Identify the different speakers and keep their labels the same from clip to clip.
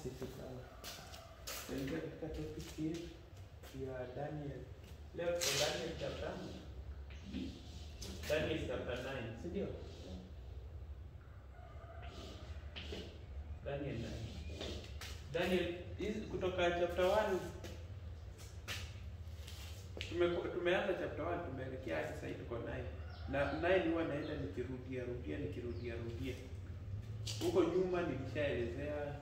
Speaker 1: Sisi sawa. Tunaingia katika topic yetu ya Daniel. Leo kwa Daniel chapter 9, si ndio? Daniel hizi kutoka chapter 1 tumeanza chapter 1 tumeelekea hadi sasa tuko 9. Na 9 huwa naenda nikirudia. Huko nyuma nilishaelezea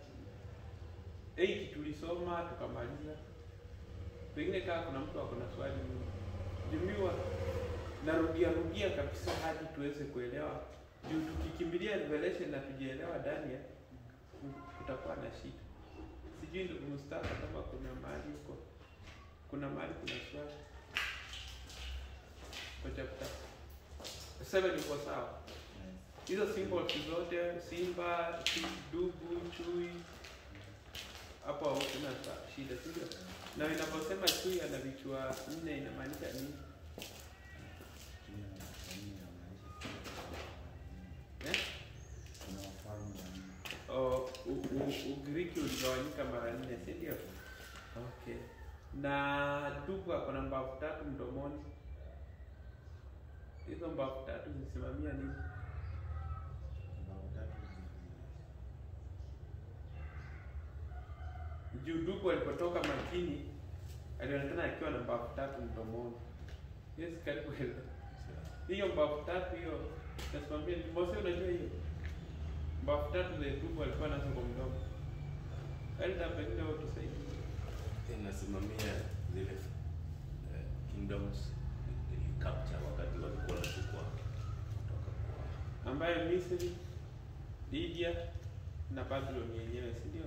Speaker 1: 8 tulisoma tukamaliza. Pengine kama kuna mtu ako na swali jimiwa narudia kabisa hadi tuweze kuelewa. Juu tukikimbilia Revelation na tujielewa Daniel kutakuwa na shida. Sijui ndio Mustafa kama kuna mahali huko. Kuna mahali kuna swali. Kwa chapter 7 iko sawa. Hizo symbols zote simba, dubu, chui hapo kuna shida sio? Na ninaposema chui ana vichwa 4 inamaanisha nini? Ugiriki uligawanyika mara 4, si ndio? Okay. Na dubu ako na mbavu 3 mdomoni. Hizo mbavu 3 zisimamia nini? Juu dubu alipotoka majini alionekana akiwa na mbavu 3 mdomoni. Yes, karibu hiyo. Hiyo mbavu 3 hiyo nasimamia Mose, unajua hiyo? Mbavu 3 za dubu alikuwa nazo kwa mdomo. Hata pengine wao tusaidie.
Speaker 2: Inasimamia zile kingdoms capture wakati walikuwa wanachukua kutoka kwa
Speaker 1: ambaye Misri, Lydia na Babylon yenyewe, si ndio?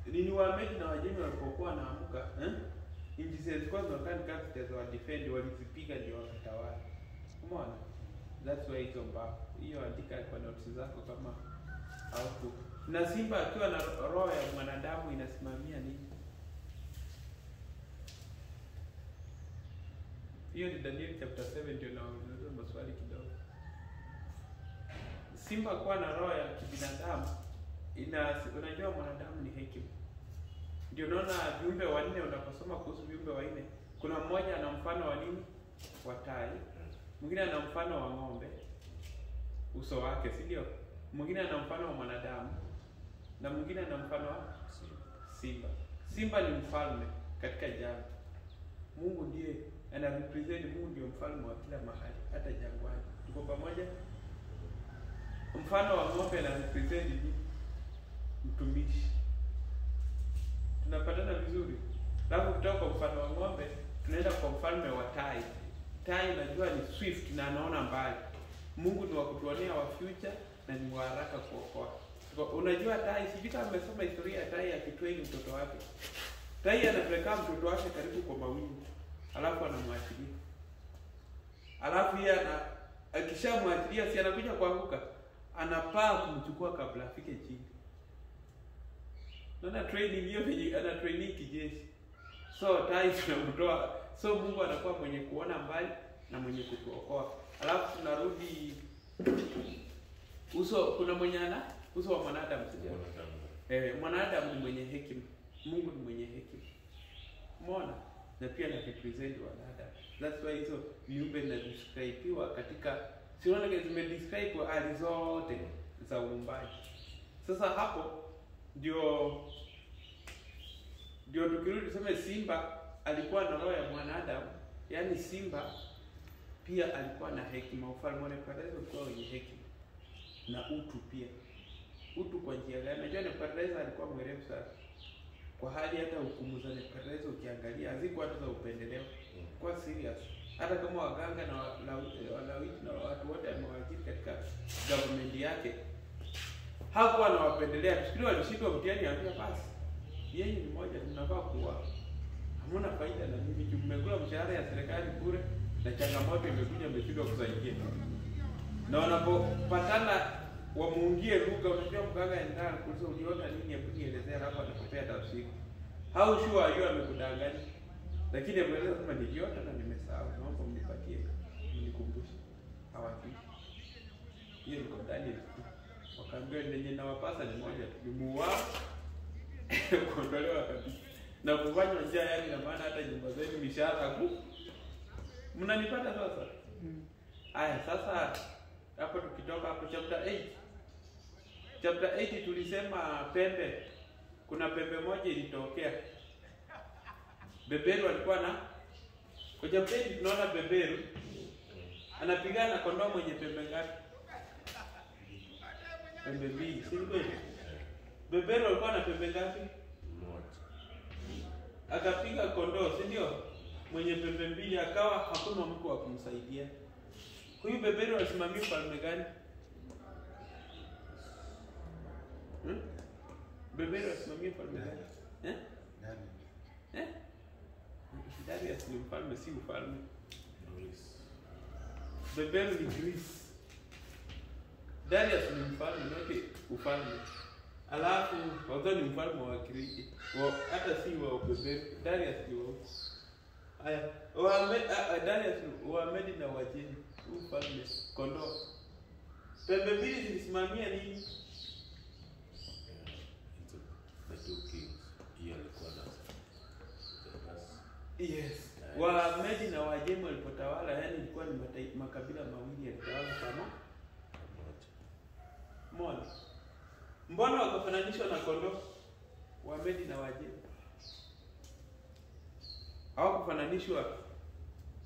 Speaker 1: Nini Wamedi na Wajemi walipokuwa wanaamka, nchi zilikuwa zinakani capital wa defend walizipiga ndio wakatawala. Umeona? That's why hizo mbavu. Hiyo andika kwa notes zako kama au. Na simba akiwa na roho ya mwanadamu inasimamia nini? Hiyo ni Daniel chapter 7 ndio naulizwa maswali kidogo. Simba kuwa na roho ya kibinadamu unajua mwanadamu ni hekima. Ndio naona viumbe wanne unaposoma kuhusu viumbe wanne, kuna mmoja ana mfano wa nini? Wa tai. Mwingine ana mfano wa ng'ombe uso wake, si ndio? Mwingine ana mfano wa mwanadamu na mwingine ana mfano wa simba. Simba ni mfalme katika jangwa. Mungu ndiye ana represent, Mungu ndio mfalme wa kila mahali hata jangwani. Tuko pamoja? Mfano wa ng'ombe ana represent mtumishi. Tunapatana vizuri. Alafu kutoka kwa mfano wa ng'ombe tunaenda kwa mfalme wa tai. Tai unajua ni swift na anaona mbali. Mungu ni wa kutuonea wa future na ni wa haraka kuokoa. Unajua tai, sijui kama umesoma historia ya tai akitrain mtoto wake. Tai anapeleka mtoto wake karibu kwa mawingu. Alafu anamwachilia. Alafu yeye akishamwachilia si anakuja kuanguka. Anapaa kumchukua kabla afike chini. Naona training hiyo ana training kijeshi. So tai tunamtoa. So Mungu anakuwa mwenye kuona mbali na mwenye kutuokoa. Alafu tunarudi kuna mwenye ana uso wa mwanadamu, sio? Mwanadamu ni mwenye hekima. Mungu ni mwenye hekima. Umeona? Na pia na represent wanadamu. That's why hizo viumbe na describewa katika siona kama zimedescribe hali zote za uumbaji. Sasa hapo ndio tukirudi tuseme simba alikuwa na roho ya mwanadamu, yani simba pia alikuwa na hekima. Ufalme wa Nebukadneza ulikuwa wenye hekima na utu pia. Utu kwa njia gani? Unajua Nebukadneza alikuwa mwerevu sana. Kwa hali hata hukumu za Nebukadneza ukiangalia hazikuwa hata za upendeleo. Kwa serious. Hata kama waganga na walawiti na watu wote amewaajiri katika government yake, hakuwa anawapendelea. Tusikili walishindwa mtihani ambia basi yeye ni mmoja tunafaa kuwa. Hamna faida na mimi mmekula mshahara ya serikali bure na changamoto imekuja mmeshindwa kusaidia. Na wanapopatana wamuungie lugha, unajua mganga endana kuuliza uliona nini, hebu nielezea, hapo anakupea tafsiri. How sure are you amekudanganya? Lakini ameeleza kama niliota na nimesahau, naomba mnipatie mnikumbushe. Hawaki. Hiyo iko Daniel. Wakaambia lenye nawapasa ni moja tu, ni muuawe kuondolewa kabisa na kufanywa njia, yani na maana hata nyumba zenu mishahara mnanipata sasa. Haya sasa hapo tukitoka hapo chapter 8. Chapter 8 tulisema pembe. Kuna pembe moja ilitokea. Beberu alikuwa na kwa chapter 8 tunaona beberu anapigana na kondoo mwenye pembe ngapi? Pembe mbili, si ndio? Beberu alikuwa na pembe ngapi?
Speaker 2: Moja.
Speaker 1: Akapiga kondoo, si ndio? Mwenye pembe mbili, akawa hakuna mtu wa kumsaidia. Huyu beberu alisimamia ufalme gani? Beberu alisimamia ufalme gani? Darius ni mfalme, si ufalme. Beberu ni Greece. Darius ni mfalme, not ufalme. Alafu wao ni mfalme wa Greece. Hata si wa Beberu. Darius ni wao. Haya, Darius wa Medi na Wajemi, ufalme kondoo. Pembe mbili zilisimamia nini?
Speaker 2: The two kings. Alikuwa na
Speaker 1: yes. Wa Medi na Wajemi walipotawala, yani ilikuwa ni makabila mawili yalitawala kama moja. Mbona wakafananishwa na kondoo? Wa Medi na Wajemi hawakufananishwa.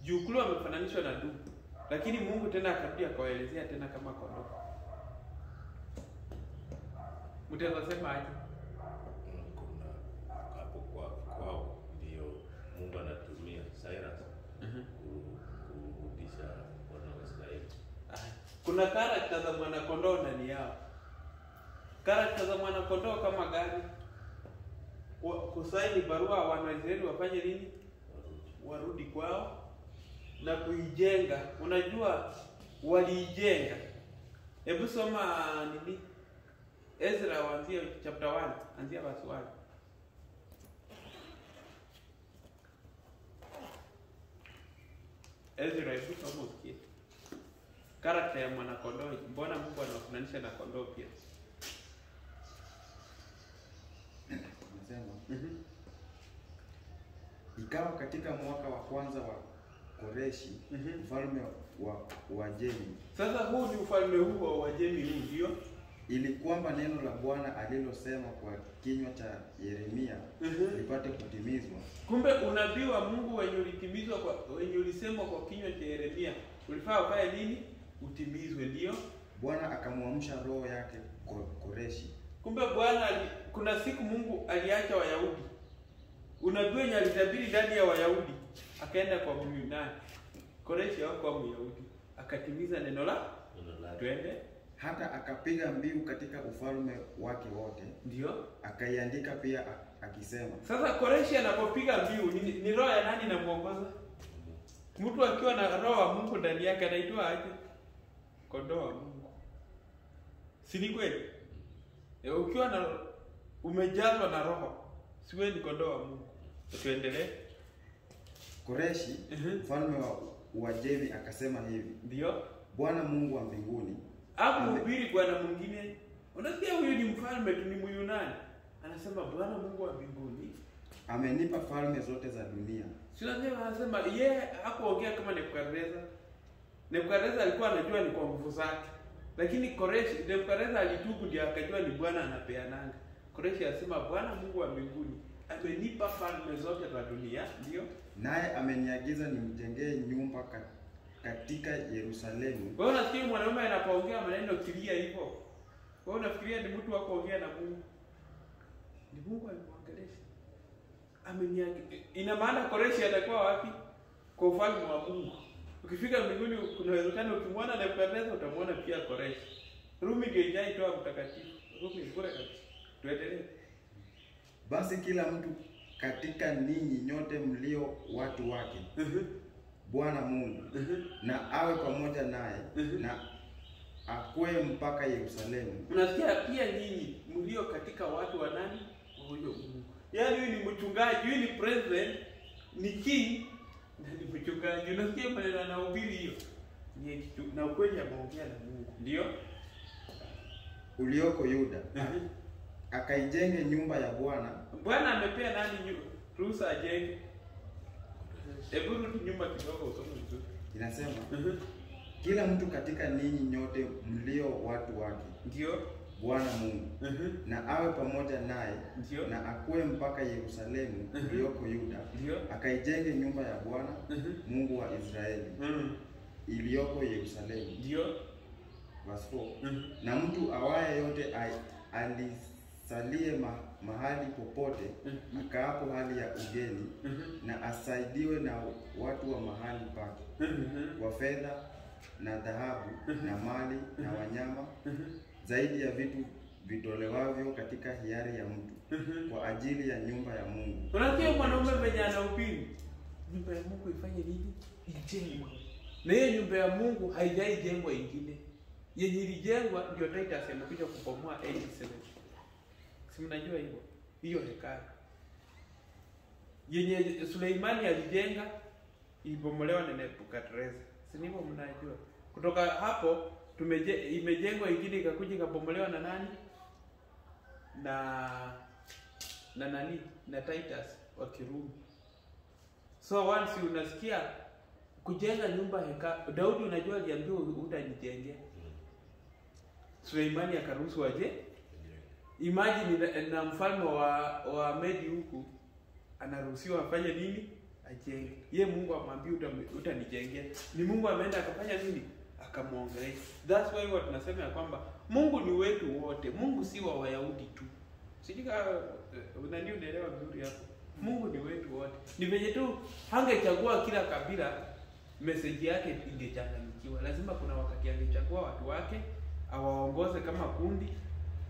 Speaker 1: Jukulu wamefananishwa na dubu, lakini Mungu tena akarudia akawaelezea tena kama kondoo. Mtaweza sema aje?
Speaker 2: Kuna hapo kwao ndio Mungu anatumia Cyrus kurudisha wana wa Israeli.
Speaker 1: Kuna character za mwana kondoo ndani yao. Character za mwana kondoo kama gani? Kusaini barua wana wa Israeli wafanye nini? Warudi kwao na kuijenga. Unajua waliijenga. Hebu soma nini? Ezra waanzie chapter 1, anzia verse 1. Ezra, hebu soma usikie. Character ya mwana kondoo, mbona Mungu anawafananisha na kondoo pia?
Speaker 3: Nasema ikawa katika mwaka wa kwanza wa Koreshi, mfalme wa Uajemi.
Speaker 1: Sasa huu ni ufalme huu wa Uajemi huu ndio
Speaker 3: ili kwamba neno la Bwana alilosema kwa kinywa cha Yeremia lipate kutimizwa.
Speaker 1: Kumbe unabii wa Mungu wenye ulisemwa kwa kinywa cha Yeremia ulifaa ufanye nini? Utimizwe, ndio.
Speaker 3: Bwana akamwamsha roho yake Koreshi.
Speaker 1: Kumbe Bwana kuna siku Mungu aliacha Wayahudi. Unabii wenye alitabiri ndani ya Wayahudi akaenda kwa Myunani. Koreshi hakuwa Myahudi. Akatimiza neno la twende.
Speaker 3: Hata akapiga mbiu katika ufalme wake wote.
Speaker 1: Ndio.
Speaker 3: Akaiandika pia akisema.
Speaker 1: Sasa Koreshi anapopiga mbiu ni roho ya nani inamuongoza? Mtu akiwa na roho wa Mungu ndani yake anaitwa aje? Kondoo wa Mungu. Si ni kweli? Ukiwa na umejazwa na roho, siwe ni kondoo wa Mungu. Tuendelee.
Speaker 3: Koreshi, mfalme wa Uajemi akasema hivi.
Speaker 1: Ndio.
Speaker 3: Bwana Mungu wa mbinguni.
Speaker 1: Hapo hubiri bwana mwingine. Unasikia huyu ni mfalme tu, ni Myunani. Anasema Bwana Mungu wa mbinguni
Speaker 3: amenipa falme zote za dunia.
Speaker 1: Si lazima anasema yeye hakuongea kama Nebukadneza. Nebukadneza alikuwa anajua ni kwa nguvu zake. Lakini Koreshi, Nebukadneza alitubu ndio akajua ni Bwana anapeananga. Koreshi anasema Bwana Mungu wa mbinguni amenipa falme zote za dunia, ndio.
Speaker 3: Naye ameniagiza nimjengee nyumba katika Yerusalemu.
Speaker 1: Wewe unasikia mwanaume anapoongea maneno kilia hivyo? Wewe unafikiria ni mtu wako kuongea na Mungu? Ni Mungu alimwangelesha. Ina maana Koreshi atakuwa wapi? Kwa ufalme wa Mungu. Ukifika mbinguni kuna uwezekano ukimwona Nebukadneza utamwona pia Koreshi. Rumi gejai toa mtakatifu. Rumi bora kabisa. Tuendelee.
Speaker 3: Basi kila mtu katika ninyi nyote mlio watu wake. Bwana Mungu na awe pamoja naye na akwe mpaka Yerusalemu.
Speaker 1: Unasikia pia nyinyi mlio katika watu wa nani? Huyo Mungu. Yaani huyu ni mchungaji, huyu ni president, ni king na ni mchungaji. Unasikia maneno anahubiri hiyo. Ni na ukweli ameongea na Mungu. Ndio?
Speaker 3: ulioko Yuda, akaijenge nyumba ya Bwana.
Speaker 1: Bwana amepea nani ruhusa ajenge? Hebu rudi nyuma kidogo usome vizuri.
Speaker 3: Inasema kila mtu katika ninyi nyote mlio watu wake,
Speaker 1: ndio
Speaker 3: Bwana Mungu, na awe pamoja naye, na akue mpaka Yerusalemu ulioko Yuda, akaijenge nyumba ya Bwana Mungu wa Israeli iliyoko Yerusalemu.
Speaker 1: Ndio.
Speaker 3: Verse 4. Na mtu awaye yote alisalie mahali popote akaapo hali ya ugeni, na asaidiwe na watu wa mahali pake kwa fedha na dhahabu na mali na wanyama, zaidi ya vitu vitolewavyo katika hiari ya mtu kwa ajili ya nyumba ya Mungu.
Speaker 1: Unasikia mwanaume mwenye anahubiri nyumba ya Mungu ifanye nini? Ijengwe. Na hiyo nyumba ya Mungu haijaijengwa ingine. Yenye ilijengwa ndio Titus amekuja kubomoa 87. Si mnajua hivyo? Hiyo hekalu yenye Suleimani alijenga ilibomolewa na Nebukadneza. Si ndivyo mnajua? Kutoka hapo imejengwa ingine ikakuja ikabomolewa na nani? Na Titus wa Kirumi. So once unasikia kujenga nyumba hekalu, Daudi unajua aliambiwa utanijengea. Suleimani akaruhusu aje. Imagine na mfalme wa Medi huku anaruhusiwa afanye nini? Ajenge. Ye Mungu amwambia utanijengea. Ni Mungu ameenda akafanya nini? Akamuongelea. That's why what tunasema kwamba Mungu ni wetu wote. Mungu si wa Wayahudi tu. Sijika unani unaelewa vizuri hapo. Mungu ni wetu wote. Ni venye tu hangechagua kila kabila, message yake ingechanganyikiwa. Lazima kuna wakati angechagua watu wake, awaongoze kama kundi,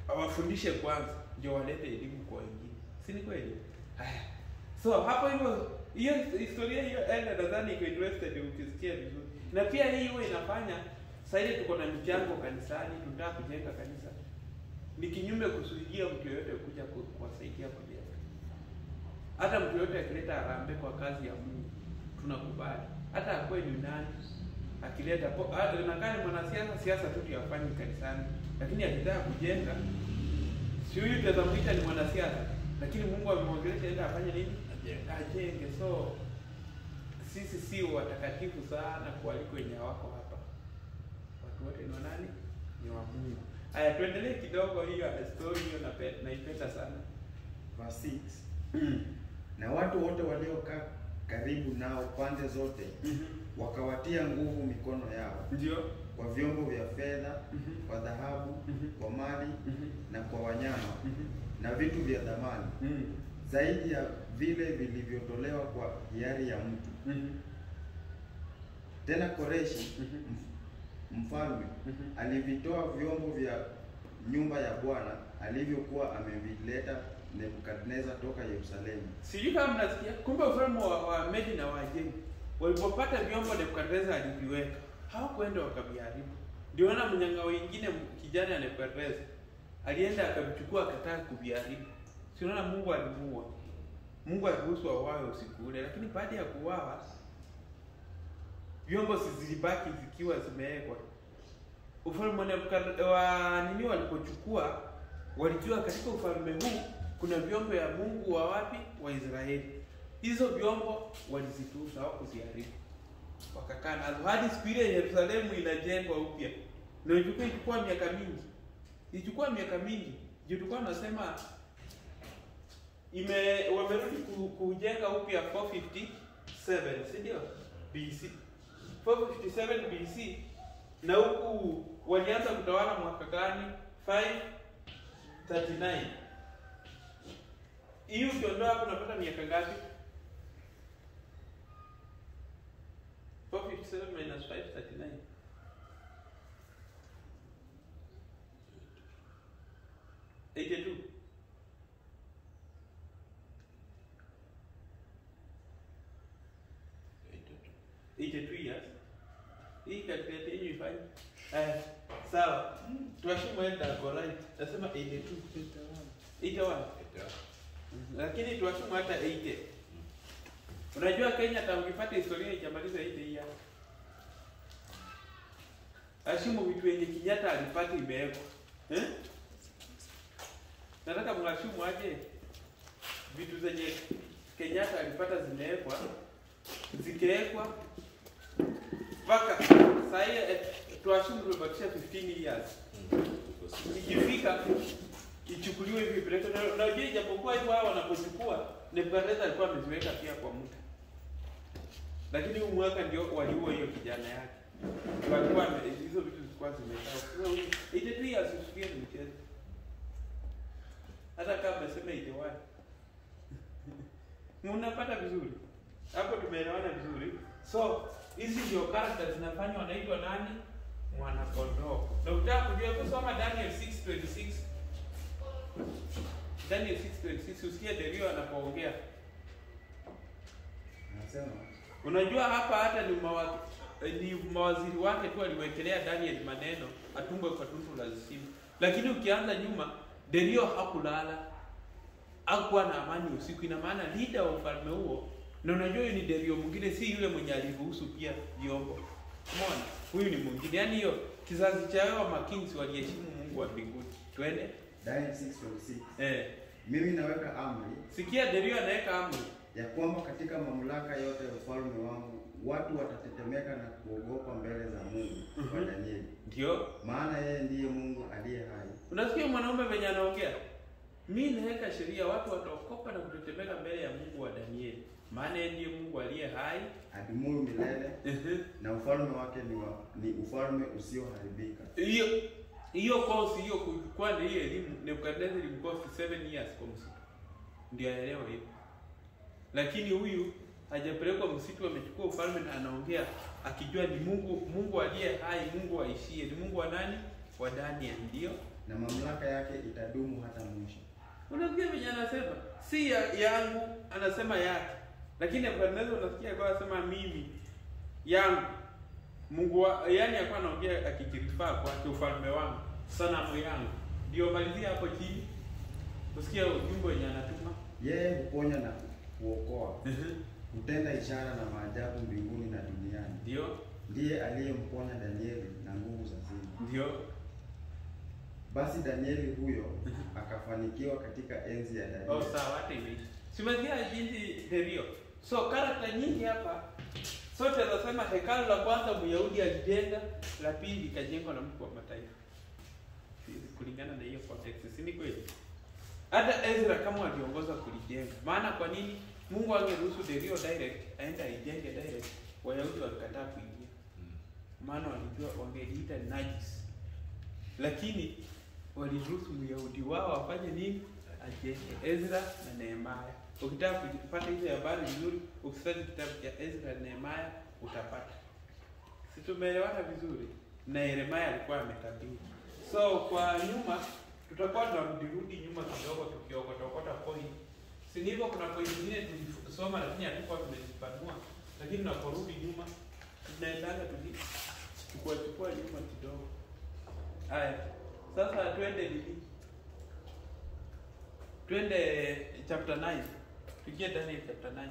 Speaker 1: awafundishe kwanza, ndio walete elimu kwa wengine. Si ni kweli? Haya. So hapo hivyo hiyo historia hiyo nadhani iko interested ukisikia vizuri. Na pia hii huwa inafanya sasa tuko na michango kanisani, tunataka kujenga kanisa. Ni kinyume kusudia mtu yote kuja kuwasaidia kujenga. Hata mtu yote akileta harambee kwa kazi ya Mungu, tunakubali. Hata akwe ni nani akileta nakani mwanasiasa siasa tu tuyafanye kanisani, lakini akitaka kujenga si huyu tutamuita ni mwanasiasa, lakini Mungu amemwongelesha enda afanye nini? Ajenge. So sisi si watakatifu sana kuliko wenye wako hapa. Watu wote ni nani? Ni wa Mungu. Haya, tuendelee kidogo hiyo story hiyo naipenda sana.
Speaker 3: Verse 6. Na watu wote waliokaa karibu nao pande zote wakawatia nguvu mikono yao.
Speaker 1: Ndio.
Speaker 3: Kwa vyombo vya fedha, kwa dhahabu, kwa mali na kwa wanyama na vitu vya thamani. Zaidi ya vile vilivyotolewa kwa hiari ya mtu. Tena Koreshi mfalme alivitoa vyombo vya nyumba ya Bwana alivyokuwa amevileta Nebukadneza toka Yerusalemu.
Speaker 1: Sijui kama mnasikia, kumbe ufalme wa Medi na Waajemi walipopata vyombo Nebukadneza aliviweka, hawakwenda wakaviharibu. Ndio maana mnyanga wengine kijana Nebukadneza alienda akavichukua akataka kuviharibu. Si unaona Mungu alimuua. Mungu aliruhusu wawawe usiku ule, lakini baada ya kuuawa vyombo zilibaki zikiwa zimewekwa. Ufalme wa nini walipochukua, walijua katika ufalme huu kuna vyombo ya Mungu wa wapi? Wa Israeli. Hizo vyombo walizitunza, hawakuziharibu. Wakakaa nazo hadi siku ile Yerusalemu inajengwa upya. Na ilikuwa miaka mingi. Ilichukua miaka mingi. Ndio tulikuwa tunasema wamerudi kujenga upya 457, si ndio? BC. 457 BC. Na huku walianza kutawala mwaka gani? 539. Hiyo ukiondoa hapo unapata miaka ngapi? 457 minus 539. 82. 82 years. Hii calculate yenyewe ifanye. Sawa. Tuashumu enda kwa right. Nasema 82. 81. Lakini tuashumu hata 80. Unajua Kenya tangu ipate historia haijamaliza 80 years. Ashumu vitu yenye Kenyatta alipata imewekwa. tunashumu aje vitu zenye Kenyatta alipata zimewekwa zikiwekwa mpaka sasa tuashumu tumebakisha 15 years. Ikifika ichukuliwe hivi break. Na unajua japokuwa hivyo hao wanapochukua Nebukadneza alikuwa ameziweka pia kwa muda. Lakini huu mwaka ndio waliua hiyo kijana yake. Walikuwa hizo vitu zilikuwa zimekaa. 82 years usikie ni mchezo. Hata kama umesema 81. Mnapata vizuri. Hapo tumeelewana vizuri. So, hizi ndio characters zinafanywa wanaitwa nani? Mwana kondoo. Na ukitaka kujua kusoma Daniel 6:26. Daniel 6:26 usikie Dario anapoongea.
Speaker 3: Anasema
Speaker 1: Unajua hapa hata ni mawaziri wake tu aliwekelea Daniel maneno atungwe kwa tundu la simba. Lakini ukianza nyuma Dario hakulala. Hakuwa na amani usiku. Ina maana leader wa ufalme huo, na unajua ni Dario mwingine, si yule mwenye aliruhusu pia vyombo. Umeona? Huyu ni mwingine. Yaani hiyo kizazi cha wao makings waliheshimu Mungu wa mbinguni. Twende
Speaker 3: Daniel 6:6. Mimi naweka amri.
Speaker 1: Sikia Dario anaweka amri
Speaker 3: Ya kwamba katika mamlaka yote ya ufalme wangu watu watatetemeka na kuogopa mbele za Mungu wa Danieli.
Speaker 1: Ndio.
Speaker 3: Maana yeye ndiye Mungu aliye hai.
Speaker 1: Unasikia mwanaume venye anaongea? Mimi naweka sheria watu wataokopa na kutetemeka mbele ya Mungu wa Danieli. Maana yeye ndiye Mungu aliye hai,
Speaker 3: adumuyu milele, na ufalme wake ni ufalme usioharibika.
Speaker 1: Hiyo course hiyo kwa ndio hiyo elimu Nebukadneza ilimkosti 7 years kwa msitu. Ndio aelewa hiyo. Lakini huyu hajapelekwa msitu, amechukua ufalme na anaongea akijua ni Mungu aliye hai, Mungu aishie. Ni Mungu wa nani? Wa Daniel ndio.
Speaker 3: Na mamlaka yake itadumu hata mwisho.
Speaker 1: Unasikia venye anasema? Si yangu, anasema yake. Lakini Nebukadneza unasikia kwa anasema mimi yangu. Mungu yani alikuwa anaongea akijirifaa kwa ufalme wangu, sanamu yangu. Ndio malizia hapo chini. Usikia ujumbe wenye anatuma.
Speaker 3: Yeye huponya na kuokoa. Hutenda ishara na maajabu mbinguni na duniani.
Speaker 1: Ndio. Ndiye
Speaker 3: aliyemponya Danieli na nguvu za simba.
Speaker 1: Ndio.
Speaker 3: Basi Danieli huyo akafanikiwa katika enzi ya Dario.
Speaker 1: Oh, sawa, hata hivi. Simezia jinsi Dario. So character nyingi hapa. Sote tunasema hekalu la kwanza Myahudi alijenga, la pili likajengwa na mtu wa mataifa. Kulingana na hiyo context, si ni kweli? Hata Ezra kama aliongoza kulijenga. Maana kwa nini Mungu angeruhusu Dario direct aenda ijenge direct? Wayahudi walikataa kuingia. Maana walijua wangeliita najis. Lakini waliruhusu Myahudi wao wafanye nini? Ajenge. Ezra na Nehemia. Ukitaka kupata hizo habari vizuri, ukisoma kitabu cha Ezra na Nehemia utapata. Si tumeelewana vizuri? Na Yeremia alikuwa ametabiri. So kwa nyuma tutakuwa tunarudi nyuma kidogo tukiokota point. Si ndivyo? Kuna point nyingine tulisoma lakini hatukuwa tumezipanua. Lakini tunaporudi nyuma tunaendaga chukua nyuma kidogo. Haya. Sasa twende chapter 9. Tukiye Daniel chapter 9.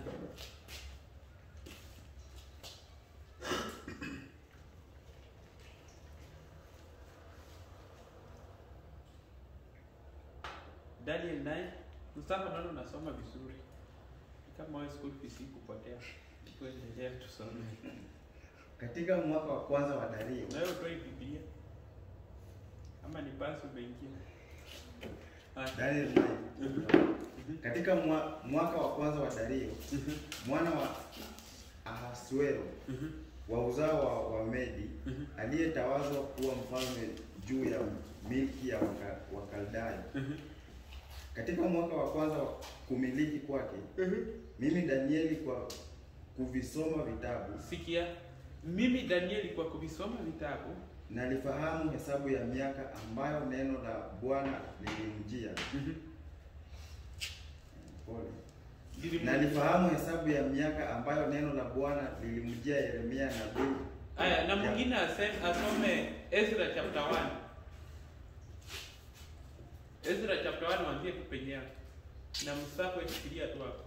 Speaker 1: Daniel 9. Mstari nani unasoma vizuri? Kama wewe school fees kupotea. Tuendelee tusome.
Speaker 3: Katika mwaka wa kwanza wa Dario.
Speaker 1: Na wewe toi Biblia. Ama ni basi umeingia.
Speaker 3: Daniel 9. Katika mwaka wa kwanza wa Dario, mwana wa Ahasuero, wa uzao wa Medi, aliyetawazwa kuwa mfalme juu ya milki ya Wakaldayo. Katika mwaka wa kwanza wa kumiliki kwake, mimi Danieli kwa kuvisoma vitabu.
Speaker 1: Sikia, mimi Danieli kwa kuvisoma vitabu
Speaker 3: nalifahamu hesabu ya miaka ambayo neno la Bwana lilimjia. Nalifahamu hesabu ya miaka ambayo neno la Bwana lilimjia Yeremia nabii.
Speaker 1: Aya, na mwingine asome Ezra chapter 1. Ezra chapter 1 waambie kupenyea. Na msako ikifikiria tu hapo.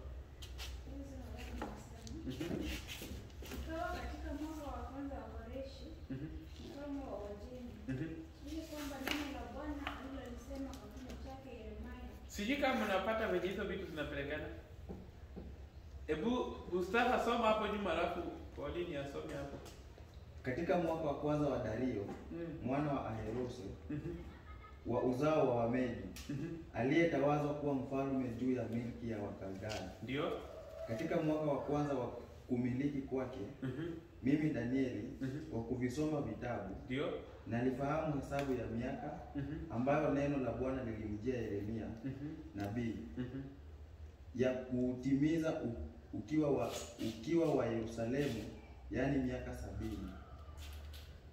Speaker 4: Ikawa katika mwaka wa kwanza wa Koreshi, mfalme wa Uajemi, ili kwamba neno la Bwana alilolisema kwa kinywa chake Yeremia
Speaker 1: Sijui kama mnapata venye hizo vitu zinapelekana. Ebu Mustafa soma hapo nyuma alafu Pauline asome hapo.
Speaker 3: Katika mwaka wa kwanza wa Dario mwana wa Ahasuero wa uzao wa Wamedi aliyetawazwa kuwa mfalme juu ya milki ya Wakaldani.
Speaker 1: Ndio.
Speaker 3: Katika mwaka wa kwanza wa kumiliki kwake mimi Danieli wa kuvisoma vitabu
Speaker 1: Ndio.
Speaker 3: nalifahamu hesabu ya miaka ambayo neno la Bwana lilimjia Yeremia nabii ya kutimiza ukiwa wa Yerusalemu, yani miaka 70.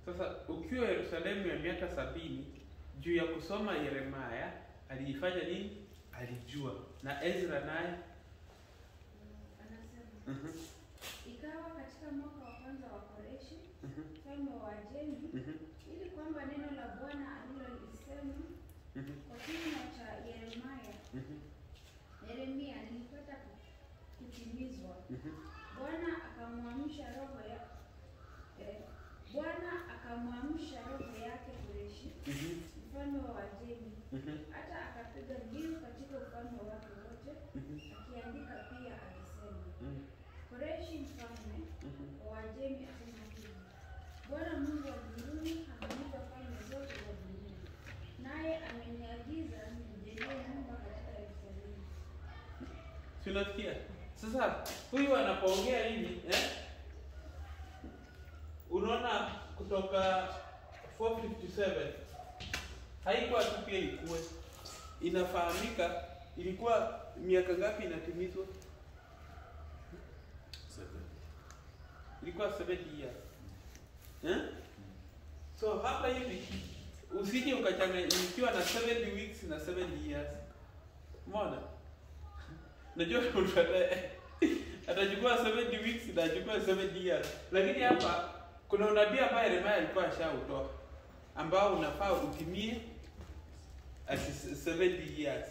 Speaker 1: Sasa ukiwa Yerusalemu ya miaka 70, juu ya kusoma Yeremia aliifanya nini? Alijua. Na Ezra naye
Speaker 4: Anasema ikawa katika mwaka wa kwanza wa Koreshi mfalme wa Ajemi, ili kwamba neno la Bwana alilolisema kwa kinywa cha Yeremia lilipata kutimizwa. Bwana akamwamsha roho yake Koreshi mfalme wa Ajemi, hata akapiga mbiu katika ufalme wake wote, akiandika pia akisema, Koreshi mfalme wa Ajemi asema hivi, Bwana Mungu wa mbinguni amenipa falme zote za dunia, naye ameniagiza nimjengee nyumba katika Yerusalemu.
Speaker 1: si unasikia? Sasa huyu anapoongea hivi unaona kutoka 457 haikuwa tu pia ikuwe inafahamika, ilikuwa miaka ngapi inatimizwa?
Speaker 2: 7.
Speaker 1: Ilikuwa 70 years. So hapa hivi usije ukachanganyikiwa na 70 weeks na 70 years. Umeona? Najua atachukua 70 weeks na atachukua 70 years. Lakini hapa kuna unabii ambao Yeremia alikuwa ashautoa ambao unafaa utimie at 70 years.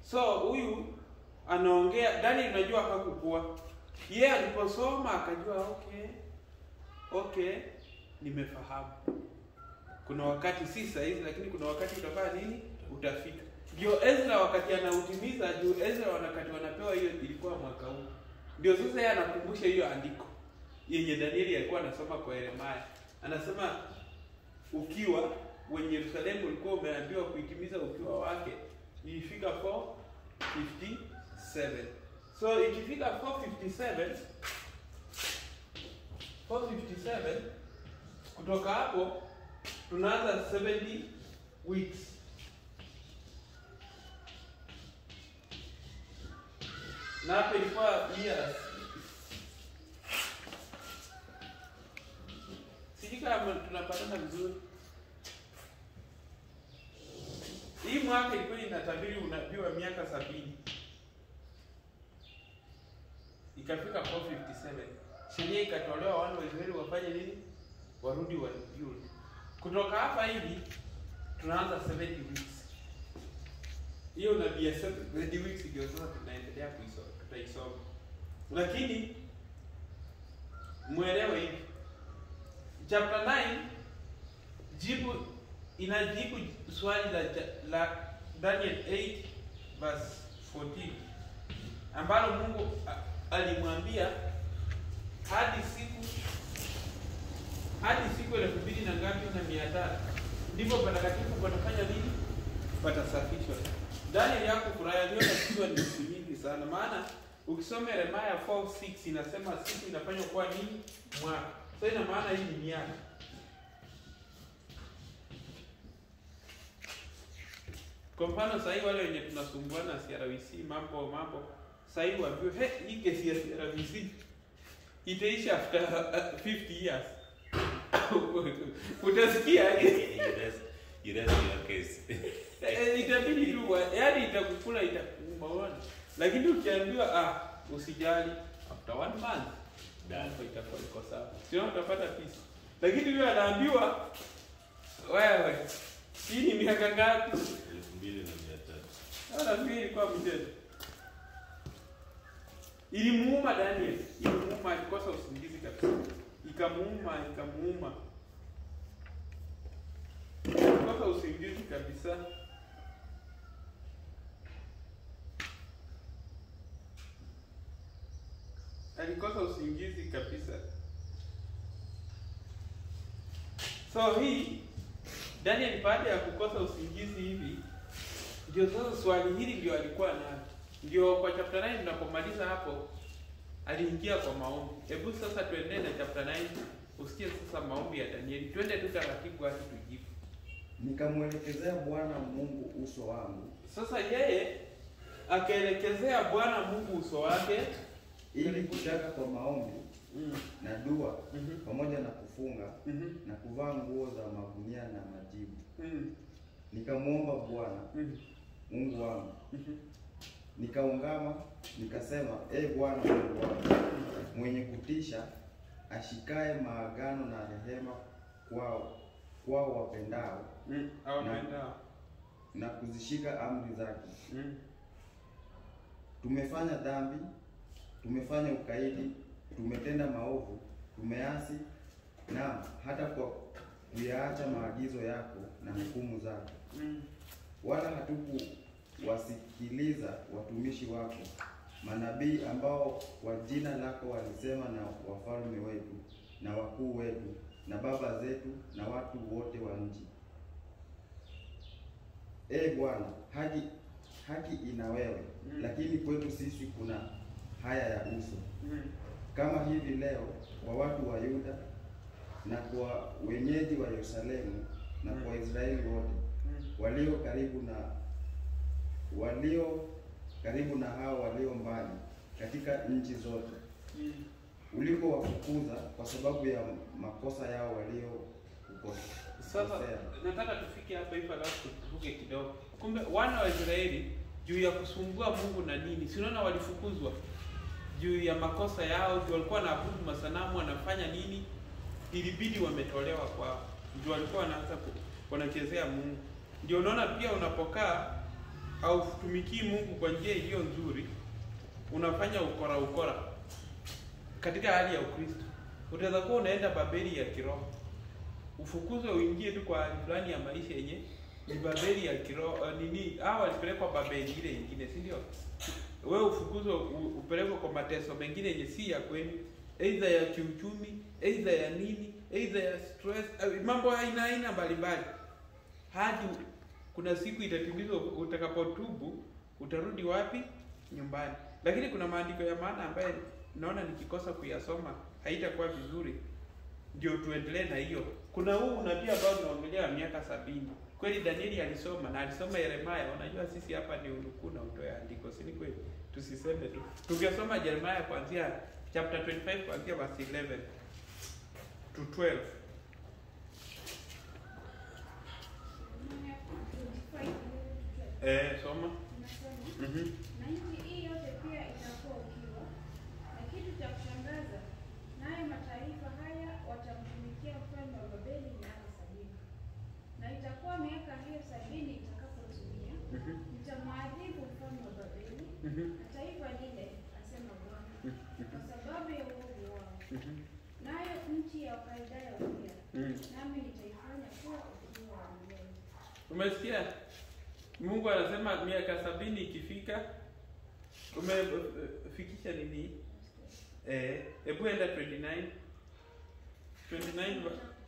Speaker 1: So huyu anaongea Daniel, unajua hakukua. Yeye aliposoma akajua okay, nimefahamu. Kuna wakati si sahihi, lakini kuna wakati utafanya nini? Utafika. Ndio Ezra wakati anautimiza, juu Ezra wakati wanapewa hiyo ilikuwa mwaka huu. Ndio sasa yeye anakumbusha hiyo andiko yenye Danieli alikuwa anasoma kwa Yeremia. Anasema ukiwa wenye Yerusalemu ulikuwa umeambiwa kuitimiza ukiwa wake, ilifika 457. So ikifika 457 kutoka hapo tunaanza 70 weeks. Na hapo ilikuwa years. Sijui kama tunapatana vizuri. Hii mwaka ilikuwa inatabiri unabii wa miaka 70. Ikafika 457. Sheria ikatolewa, wana wa Israeli wafanye nini? Warudi warebuild. Kutoka hapa hivi tunaanza 70 weeks. Hiyo nabii ya 70 weeks ndio sasa tunaendelea kuisoma, tutaisoma. Lakini muelewe hivi. Chapter 9 inajibu swali la Daniel 8 verse 14 ambalo Mungu alimwambia hadi siku 2000 na ngapi na 500 ndipo patakatifu watafanya nini? Watasafishwa. Daniel yako furaha leo na ni mingi sana, maana ukisoma Yeremia 4:6 inasema siku inafanywa kwa nini? Mwaka. So ina maana hii ni miaka. Kwa mfano sasa wale wenye tunasumbuana CRVC mambo sasa hivi waambiwe hii kesi ya CRVC itaisha after 50 years. Utasikia
Speaker 2: You rest your case.
Speaker 1: Itabidi tu, yaani itakukula itakuuma. Lakini ukiambiwa usijali after 1 month mambo itakuwa iko sawa. Sio utapata peace. Lakini yule anaambiwa wewe hii ni miaka ngapi?
Speaker 2: 2300.
Speaker 1: Nafikiri ilikuwa mchezo. Ilimuuma Daniel, ilimuuma, alikosa usingizi kabisa. Ikamuuma. Alikosa usingizi kabisa. alikosa usingizi kabisa. So hii Daniel baada ya kukosa usingizi hivi, ndio sasa swali hili ndio alikuwa nalo. Ndio kwa chapter 9 tunapomaliza hapo aliingia kwa maombi. Hebu sasa tuendelee na chapter 9 usikie sasa maombi ya Danieli. Twende tu taratibu hadi tujibu.
Speaker 3: Nikamwelekezea Bwana Mungu uso wangu.
Speaker 1: Sasa yeye akaelekezea Bwana Mungu uso wake
Speaker 3: ili kutaka kwa maombi na dua pamoja na kufunga na kuvaa nguo za magunia na majibu. Nikamwomba Bwana Mungu wangu. Nikaungama nikasema, Bwana Mungu wangu, mwenye kutisha, ashikae maagano na rehema kwao wapendao na kuzishika amri zake. Tumefanya dhambi, tumefanya ukaidi, tumetenda maovu, tumeasi, na hata kwa kuyaacha maagizo yako na hukumu zako. Wala hatukuwasikiliza watumishi wako manabii ambao kwa jina lako walisema na wafalme wetu na wakuu wetu na baba zetu na watu wote wa nchi. Bwana, haki ina wewe, lakini kwetu sisi kuna haya ya uso. Kama hivi leo kwa watu wa Yuda na kwa wenyeji wa Yerusalemu na kwa Israeli wote walio karibu na hao walio mbali katika nchi zote, ulipowafukuza kwa sababu ya makosa yao walio kukosa.
Speaker 1: Sasa nataka tufike hapa hivi alafu tuvuke kidogo. Kumbe wana wa Israeli juu ya kusumbua Mungu na nini, si unaona walifukuzwa juu ya makosa yao, juu walikuwa wanaabudu masanamu, wanafanya nini, ilibidi wametolewa kwao, juu walikuwa wanaanza wanachezea Mungu. Ndio unaona pia unapokaa au tumikii Mungu kwa njia iliyo nzuri, unafanya ukora katika hali ya Ukristo. Utaweza kuwa unaenda Babeli ya kiroho, ufukuzwe uingie tu kwa hali fulani ya maisha yenye ni Babeli ya kiroho. Nini hao walipelekwa Babeli ile nyingine, si ndio? Wewe ufukuzwe upelekwe kwa mateso mengine yenye si ya kwenu, aidha ya kiuchumi, aidha ya nini, aidha ya stress, mambo aina mbalimbali, hadi kuna siku itatimizwa utakapotubu, utarudi wapi? Nyumbani. Lakini kuna maandiko ya maana ambaye naona nikikosa kuyasoma haitakuwa vizuri, ndio tuendelee na hiyo. Kuna huu unabii ambao unaongelea miaka 70. Kweli Danieli alisoma na alisoma Yeremia. Unajua sisi hapa ni unukuu na utoe andiko, si ni kweli? Tusiseme tu. Tungesoma Yeremia kuanzia chapter 25 kuanzia verse 11 to 12. Soma.
Speaker 4: Na nchi hii yote pia itakuwa ukiwa, na kitu cha kushangaza, naye mataifa haya watamtumikia mfalme wa Babeli miaka 70. Na itakuwa miaka hiyo 70 itakapotimia, nitamwadhibu mfalme wa Babeli na taifa lile, asema Bwana, kwa sababu ya uovu wao. Nayo nchi ya Wakaldayo pia, nami nitaifanya kuwa ukiwa wa milele.
Speaker 1: Umesikia? Mungu anasema miaka 70 ikifika, umefikisha nini? Hebu enda 29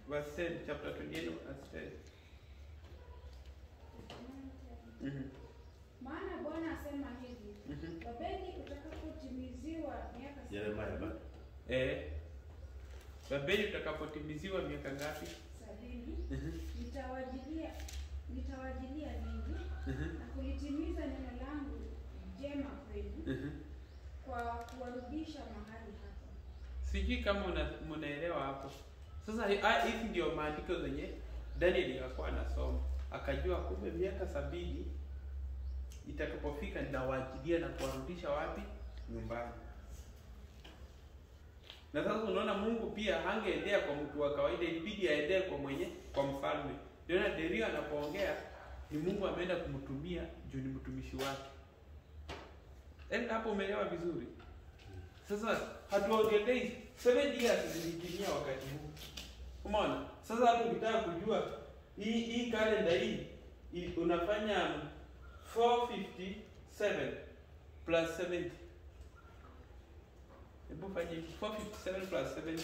Speaker 1: verse 10, chapter 28 verse 10.
Speaker 4: Maana Bwana asema hivi, Babeli utakapotimiziwa miaka 70.
Speaker 2: Yeremia bado.
Speaker 1: Babeli utakapotimiziwa miaka ngapi?
Speaker 4: 70. Nitawajilia ninyi na kulitimiza neno langu jema kwenu kwa kuwarudisha mahali hapa.
Speaker 1: Sijui kama mnaelewa hapo. Sasa hizi ndio maandiko zenye Daniel alikuwa anasoma. Akajua kumbe miaka 70 itakapofika nitawajilia na kuwarudisha wapi? Nyumbani. Na sasa unaona Mungu pia hangeendea kwa mtu wa kawaida, ilibidi aendee kwa mfalme. Ndio na Dario anapoongea ni Mungu ameenda kumtumia juu ni mtumishi wake. Hapo umeelewa vizuri? Sasa hatuongelei 7 years zilitimia wakati huu. Umeona? Sasa hapo ukitaka kujua hii kalenda hii unafanya 457 plus 70. Hebu fanya hivi 457 plus 7.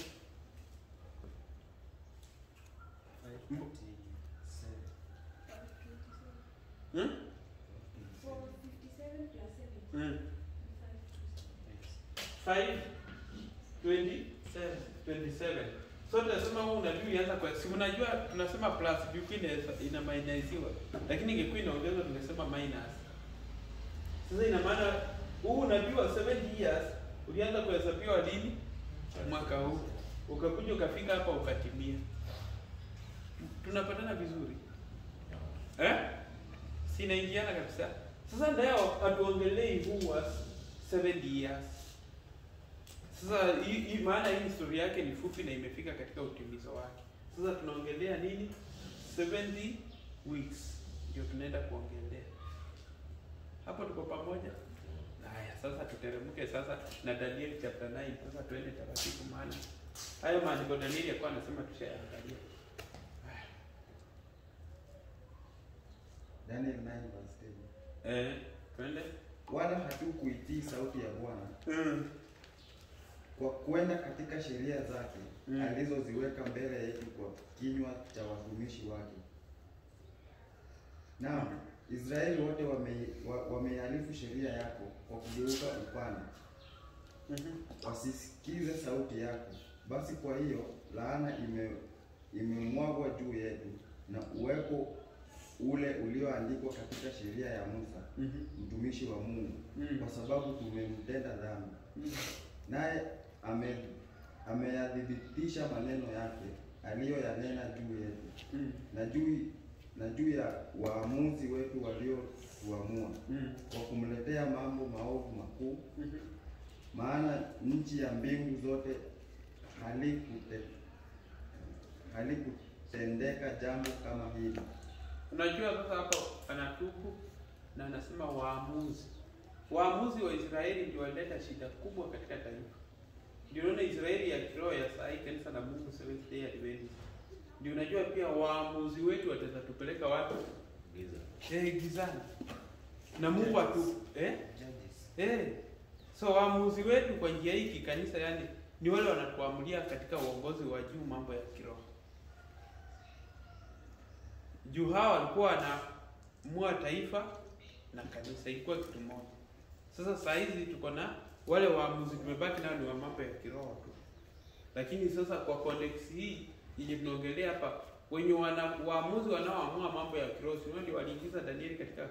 Speaker 4: 457
Speaker 1: Hmm?
Speaker 4: plus 7.
Speaker 1: Hmm. 527. So tunasema huu unajua ianza kwa si unajua tunasema plus juu ina minusiwa. Lakini ingekuwa inaongezwa tungesema minus. Sasa ina maana huu unajua 7 years ulianza kuhesabiwa lini? Mwaka huu. Ukakuja ukafika hapa ukatimia. Tunapatana vizuri. Si inaingiana kabisa. Sasa ndio atuongelei huu was 7 years. Sasa hii maana hii historia yake ni fupi na imefika katika utimizo wake. Sasa tunaongelea nini? 70 weeks ndio tunaenda kuongelea. Hapo tuko pamoja? Haya, sasa tuteremke sasa na Danieli chapter 9. Sasa tuende taratibu maana hayo maandiko Danieli alikuwa anasema tushaangalia.
Speaker 3: Daniel 9 verse 10.
Speaker 1: Twende.
Speaker 3: Wala hatukuitii sauti ya Bwana kwa kwenda katika sheria zake alizoziweka mbele yetu kwa kinywa cha watumishi wake. Naam, Israeli wote wameihalifu sheria yako kwa kugeuka upande. Wasisikize sauti yako. Basi kwa hiyo laana imemwagwa juu yetu na uwepo ule ulioandikwa katika sheria ya Musa mtumishi wa Mungu kwa sababu tumemtenda dhambi. Naye ameyadhibitisha maneno yake aliyoyanena juu yetu na juu ya waamuzi wetu waliotuamua kwa kumletea mambo maovu makuu. Maana nchi ya mbingu zote halikutendeka jambo kama hili.
Speaker 1: Unajua sasa hapo anatubu na anasema waamuzi. Waamuzi wa Israeli ndio walileta shida kubwa katika taifa. Ndio unaona Israeli ya kiroho ya saa hii kanisa la Mungu Seventh Day Adventist. Ndio unajua pia waamuzi wetu wataweza tupeleka wapi? Gizani. Na Mungu so waamuzi wetu kwa njia hii kanisa yani ni wale wanatuamulia katika uongozi wa juu mambo ya kiroho. Juu hawa walikuwa wanaamua taifa na kanisa ilikuwa kitu moja. Sasa saa hizi tuko na wale waamuzi tumebaki nao ni wa mambo ya kiroho tu. Lakini sasa kwa context hii yenye tunaongelea hapa wenye waamuzi wanaoamua mambo ya kiroho sio ndio waliingiza Danieli katika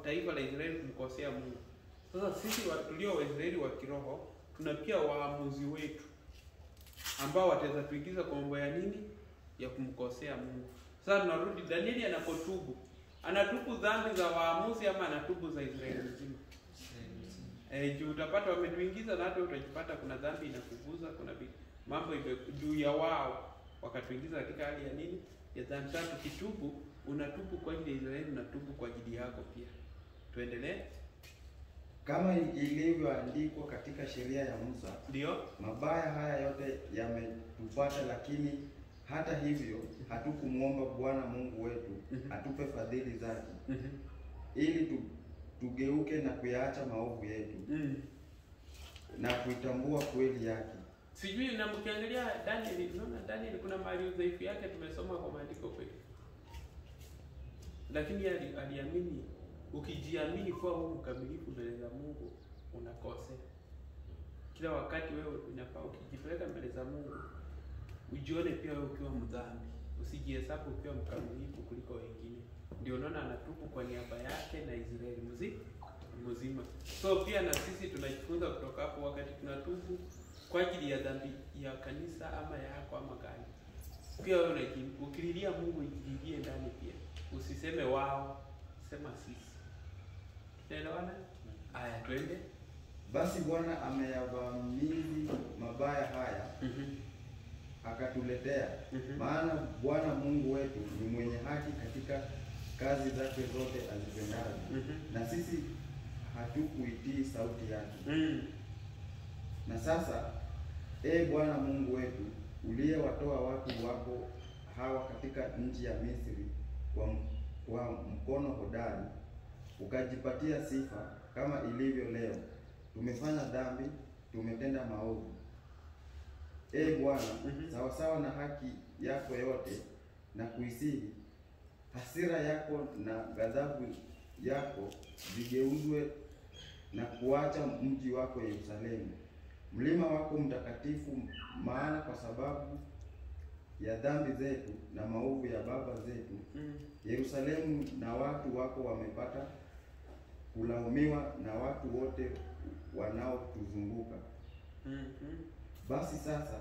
Speaker 1: taifa la Israeli kumkosea Mungu. Sasa sisi tulio Waisraeli wa kiroho tuna pia waamuzi wetu ambao wataweza tuingiza kwa mambo ya nini? Ya kumkosea Mungu. Sasa tunarudi Danieli anapotubu. Anatubu dhambi za waamuzi ama anatubu za Israeli nzima? Juu utapata wametuingiza na hata utajipata kuna dhambi inakuguza, kuna mambo juu ya wao wakatuingiza katika hali ya nini? Ya dhambi. Sasa tukitubu, unatubu kwa ajili ya Israeli, unatubu kwa ajili yako pia. Tuendelee.
Speaker 3: Kama ilivyoandikwa katika sheria ya Musa.
Speaker 1: Ndio.
Speaker 3: Mabaya haya yote yametupata, lakini hata hivyo hatukumuomba Bwana Mungu wetu atupe fadhili zake ili tugeuke na kuyaacha maovu yetu na kuitambua kweli yake.
Speaker 1: Sijui na mkiangalia Daniel, unaona Daniel kuna mahali udhaifu yake tumesoma kwa maandiko kweli. Lakini aliamini, ukijiamini kuwa wewe mkamilifu mbele za Mungu unakosea. Kila wakati wewe unafaa ukijipeleka mbele za Mungu ujione pia wewe ukiwa mdhambi. Usijihesabu ukiwa mkamilifu kuliko wengine. Ndio unaona anatubu kwa niaba yake na Israeli mzima. So pia na sisi tunajifunza kutoka hapo wakati tunatubu kwa ajili ya dhambi ya kanisa ama yako ama gani. Pia wewe ukililia Mungu ijililie ndani pia. Usiseme wao, sema sisi. Tunaelewana? Aya, twende.
Speaker 3: Basi Bwana ameyavamili mabaya haya akatuletea. Maana Bwana Mungu wetu ni mwenye haki katika kazi zake zote azipendazo. Na sisi hatukuitii sauti yake. Na sasa Bwana Mungu wetu uliyewatoa watu wako hawa katika nchi ya Misri kwa mkono hodari, ukajipatia sifa kama ilivyo leo. Tumefanya dhambi tumetenda maovu. Bwana, sawasawa na haki yako yote na kuisihi, hasira yako na ghadhabu yako vigeuzwe na kuacha mji wako Yerusalemu, mlima wako mtakatifu, maana kwa sababu ya dhambi zetu na maovu ya baba zetu Yerusalemu na watu wako wamepata kulaumiwa na watu wote wanaotuzunguka. Basi sasa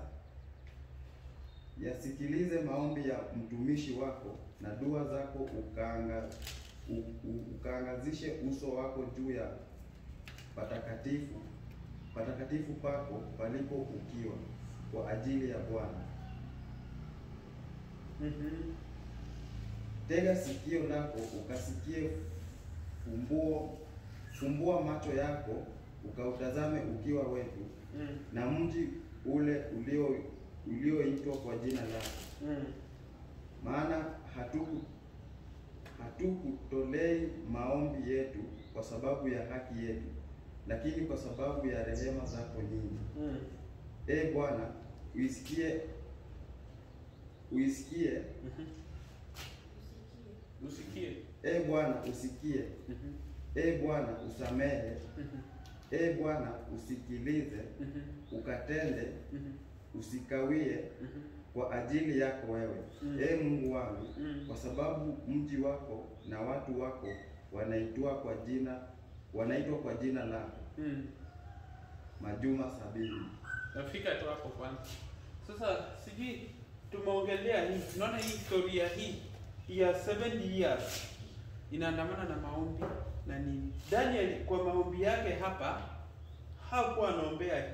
Speaker 3: yasikilize maombi ya mtumishi wako na dua zako, ukaangazishe uso wako juu ya patakatifu pako palipo ukiwa kwa ajili ya Bwana. Tega sikio lako ukasikie, fumbua macho yako ukautazame ukiwa wetu na mji ule ulioitwa kwa jina lako. Maana hatukutolei maombi yetu kwa sababu ya haki yetu, lakini kwa sababu ya rehema zako nyingi. Bwana, usikie. Bwana, usikie. Bwana, usamehe. Bwana, usikilize. Ukatende, usikawie kwa ajili yako wewe. Mungu wangu, kwa sababu mji wako na watu wako wanaitwa kwa jina lako. Majuma 70.
Speaker 1: Nafika tu hapo kwanza. Sasa sijui tumeongelea hii. Tunaona hii historia hii ya 70 years inaandamana na maombi na nini. Daniel kwa maombi yake hapa hakuwa anaombea hii.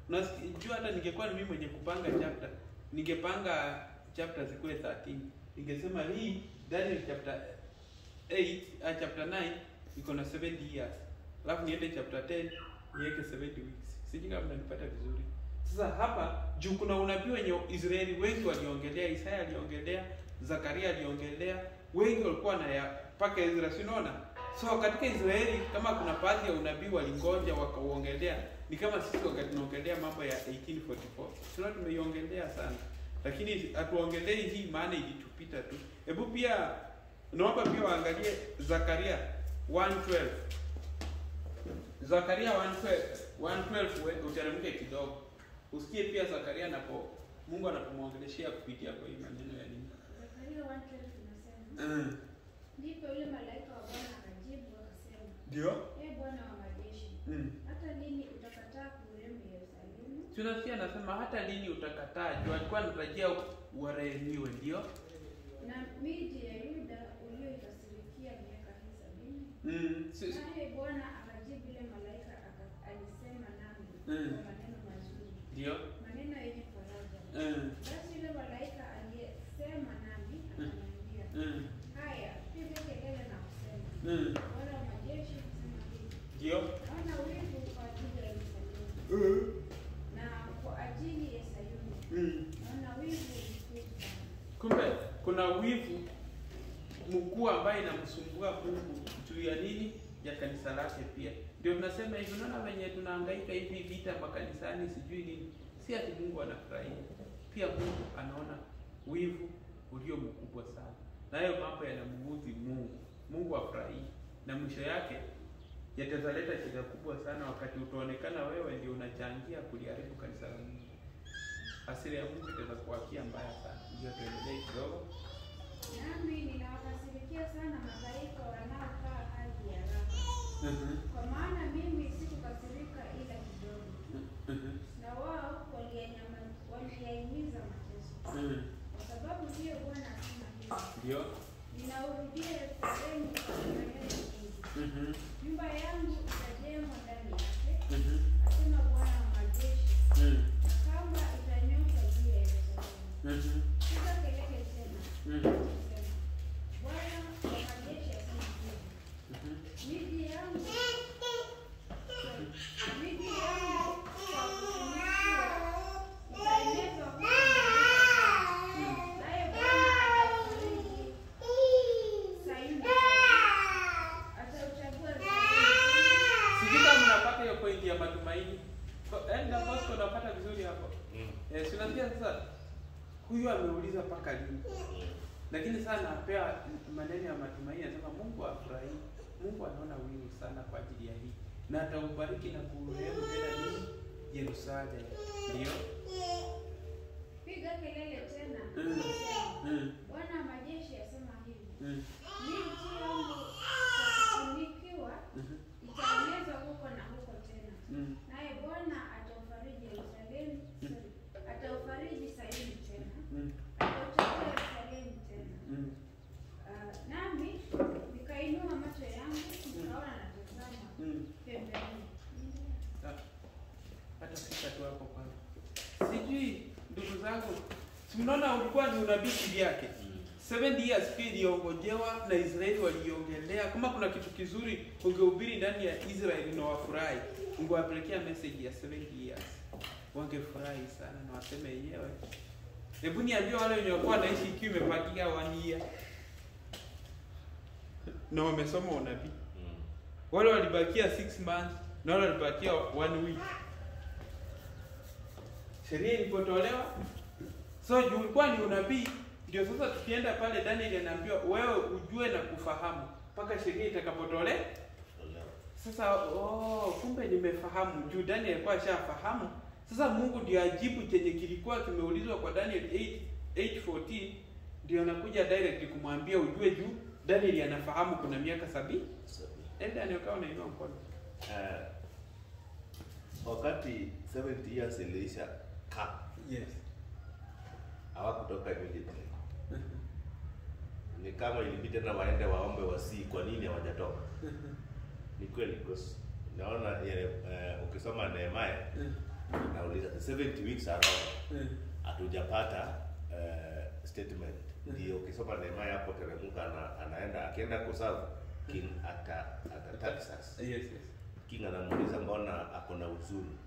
Speaker 1: Unajua hata ningekuwa ni mimi mwenye kupanga chapter, ningepanga chapter zikuwe 13. Ningesema hii Daniel chapter 8 chapter 9 iko na 70 years. Alafu niende chapter 10 niweke 70 weeks. Sijui kama mnanipata vizuri. Sasa hapa juu kuna unabii wenye Israeli wengi waliongelea, Isaya aliongelea, Zakaria aliongelea, wengi walikuwa na ya paka Israeli, unaona? So katika Israeli kama kuna baadhi ya unabii walingoja wakauongelea, ni kama sisi wakati tunaongelea mambo ya 1844. Sio tumeiongelea sana. Lakini hatuongelei hii maana ilitupita tu. Hebu pia naomba pia waangalie Zakaria 1:12. Zakaria 1:12 uteremke kidogo. Usikie pia Zakaria Mungu anapomwongeleshia kupitia kwa hii maneno ya nini?
Speaker 4: Zakaria 1:12 inasema. Ndipo yule malaika wa Bwana akajibu akasema.
Speaker 1: Ndio?
Speaker 4: Bwana wa majeshi. Hata lini utakataa kurehemu Yerusalemu?
Speaker 1: Tunasikia anasema hata lini utakataa? Juu alikuwa anatarajia warehemiwe, ndio?
Speaker 4: Na miji ya Yuda ulioikasirikia miaka hii 70. Naye Bwana akajibu yule malaika alisema nami kwa maneno mazuri.
Speaker 1: Ndio?
Speaker 4: Maneno yenye faraja. Basi yule malaika aliyesema nami akaniambia, haya, piga kelele na kusema, Bwana wa majeshi kusema hivi.
Speaker 1: Ndio?
Speaker 4: Naona wivu kwa ajili ya Yerusalemu. Na kwa ajili ya Sayuni. Naona wivu mkuu sana.
Speaker 1: Kumbe kuna wivu mkuu ambaye inamsumbua Mungu juu ya nini? Ya kanisa lake pia. Ndio tunasema hivi, unaona wenye tunahangaika hivi vita makanisani sijui nini. Si ati Mungu anafurahia. Pia Mungu anaona wivu ulio mkubwa sana. Na hayo mambo yanamuudhi Mungu. Mungu afurahii. Na mwisho yake yatazaleta shida kubwa sana wakati utaonekana wewe ndio unachangia kuliharibu kanisa la Mungu. Hasira ya Mungu itakuwakia mbaya sana. Ndio tuendelee kidogo.
Speaker 4: Nami ninawakasirikia sana malaika wanaokaa hadi ya raha. Kwa maana mimi sikukasirika ila kidogo. Na wao waliyahimiza mateso. Kwa sababu hiyo Bwana asema hivi.
Speaker 1: Ndio?
Speaker 4: Ninaurudia Yerusalemu kwa maneno mengi. Nyumba yangu itajengwa ndani yake. Asema Bwana wa majeshi. Na kama itanyosha juu ya Yerusalemu. Piga kelele tena. Bwana wa majeshi asema hivi. Miji yangu kwa kutumikia itaenezwa kwa naye Bwana atafariji Sayuni. Atauchagua Sayuni.
Speaker 1: Sijui kama mnapata hiyo pointi ya matumaini. Enda Bosco unapata vizuri hapo. Si unasikia sasa huyu ameuliza paka lini. Lakini sana napea maneno ya matumaini, anasema Mungu afurahi. Mungu anaona wingi sana kwa ajili ya hii. Na ataubariki na kurehemu tena nini? Yerusalemu. Ndio.
Speaker 4: Piga kelele tena. Bwana majeshi asema hivi. Mimi nchi yangu kufunikiwa itaenezwa huko na huko tena. Naye Bwana ataufariji Yerusalemu, ataufariji Sayuni tena. Atautetea Yerusalemu tena. Nami nikainua macho yangu nikaona na tazama pembeni.
Speaker 1: Hata fika tu hapo kwanza. Sijui ndugu zangu, si mnaona ulikuwa ni unabii yake. 70 years pia iliongojewa na Israeli waliongelea. Kama kuna kitu kizuri ungehubiri ndani ya Israeli na wafurahi, ungewapelekea message ya 70 years. Wangefurahi sana na waseme yenyewe. Hebu niambie wale wenye walikuwa naishi ikiwa imepakia 1 year. Na wamesoma unabii. Wale walibakia 6 months na wale walibakia 1 week. Sheria ilipotolewa, so juu ulikuwa ni unabii, ndio sasa tukienda pale Daniel anaambiwa wewe ujue na kufahamu mpaka sheria itakapotolewa. Sasa kumbe nimefahamu. Juu Daniel alikuwa ashafahamu. Sasa Mungu ndio ajibu chenye kilikuwa kimeulizwa kwa Daniel 8:14, ndio anakuja direct kumwambia ujue juu Daniel anafahamu kuna miaka 70. Enda niokaa unainua mkono.
Speaker 2: Wakati 70 years iliisha
Speaker 1: Yes.
Speaker 2: hawakutoka immediately. Ni kama ilibidi tena waende waombe wasii kwa nini hawajatoka. Ni kweli because naona ukisoma Nehemia nauliza 70 weeks around hatujapata statement. Ndio ukisoma Nehemia hapo teremka anaenda akienda kuserve king ata Texas.
Speaker 1: Yes.
Speaker 2: King anamuuliza mbona ako na huzuni.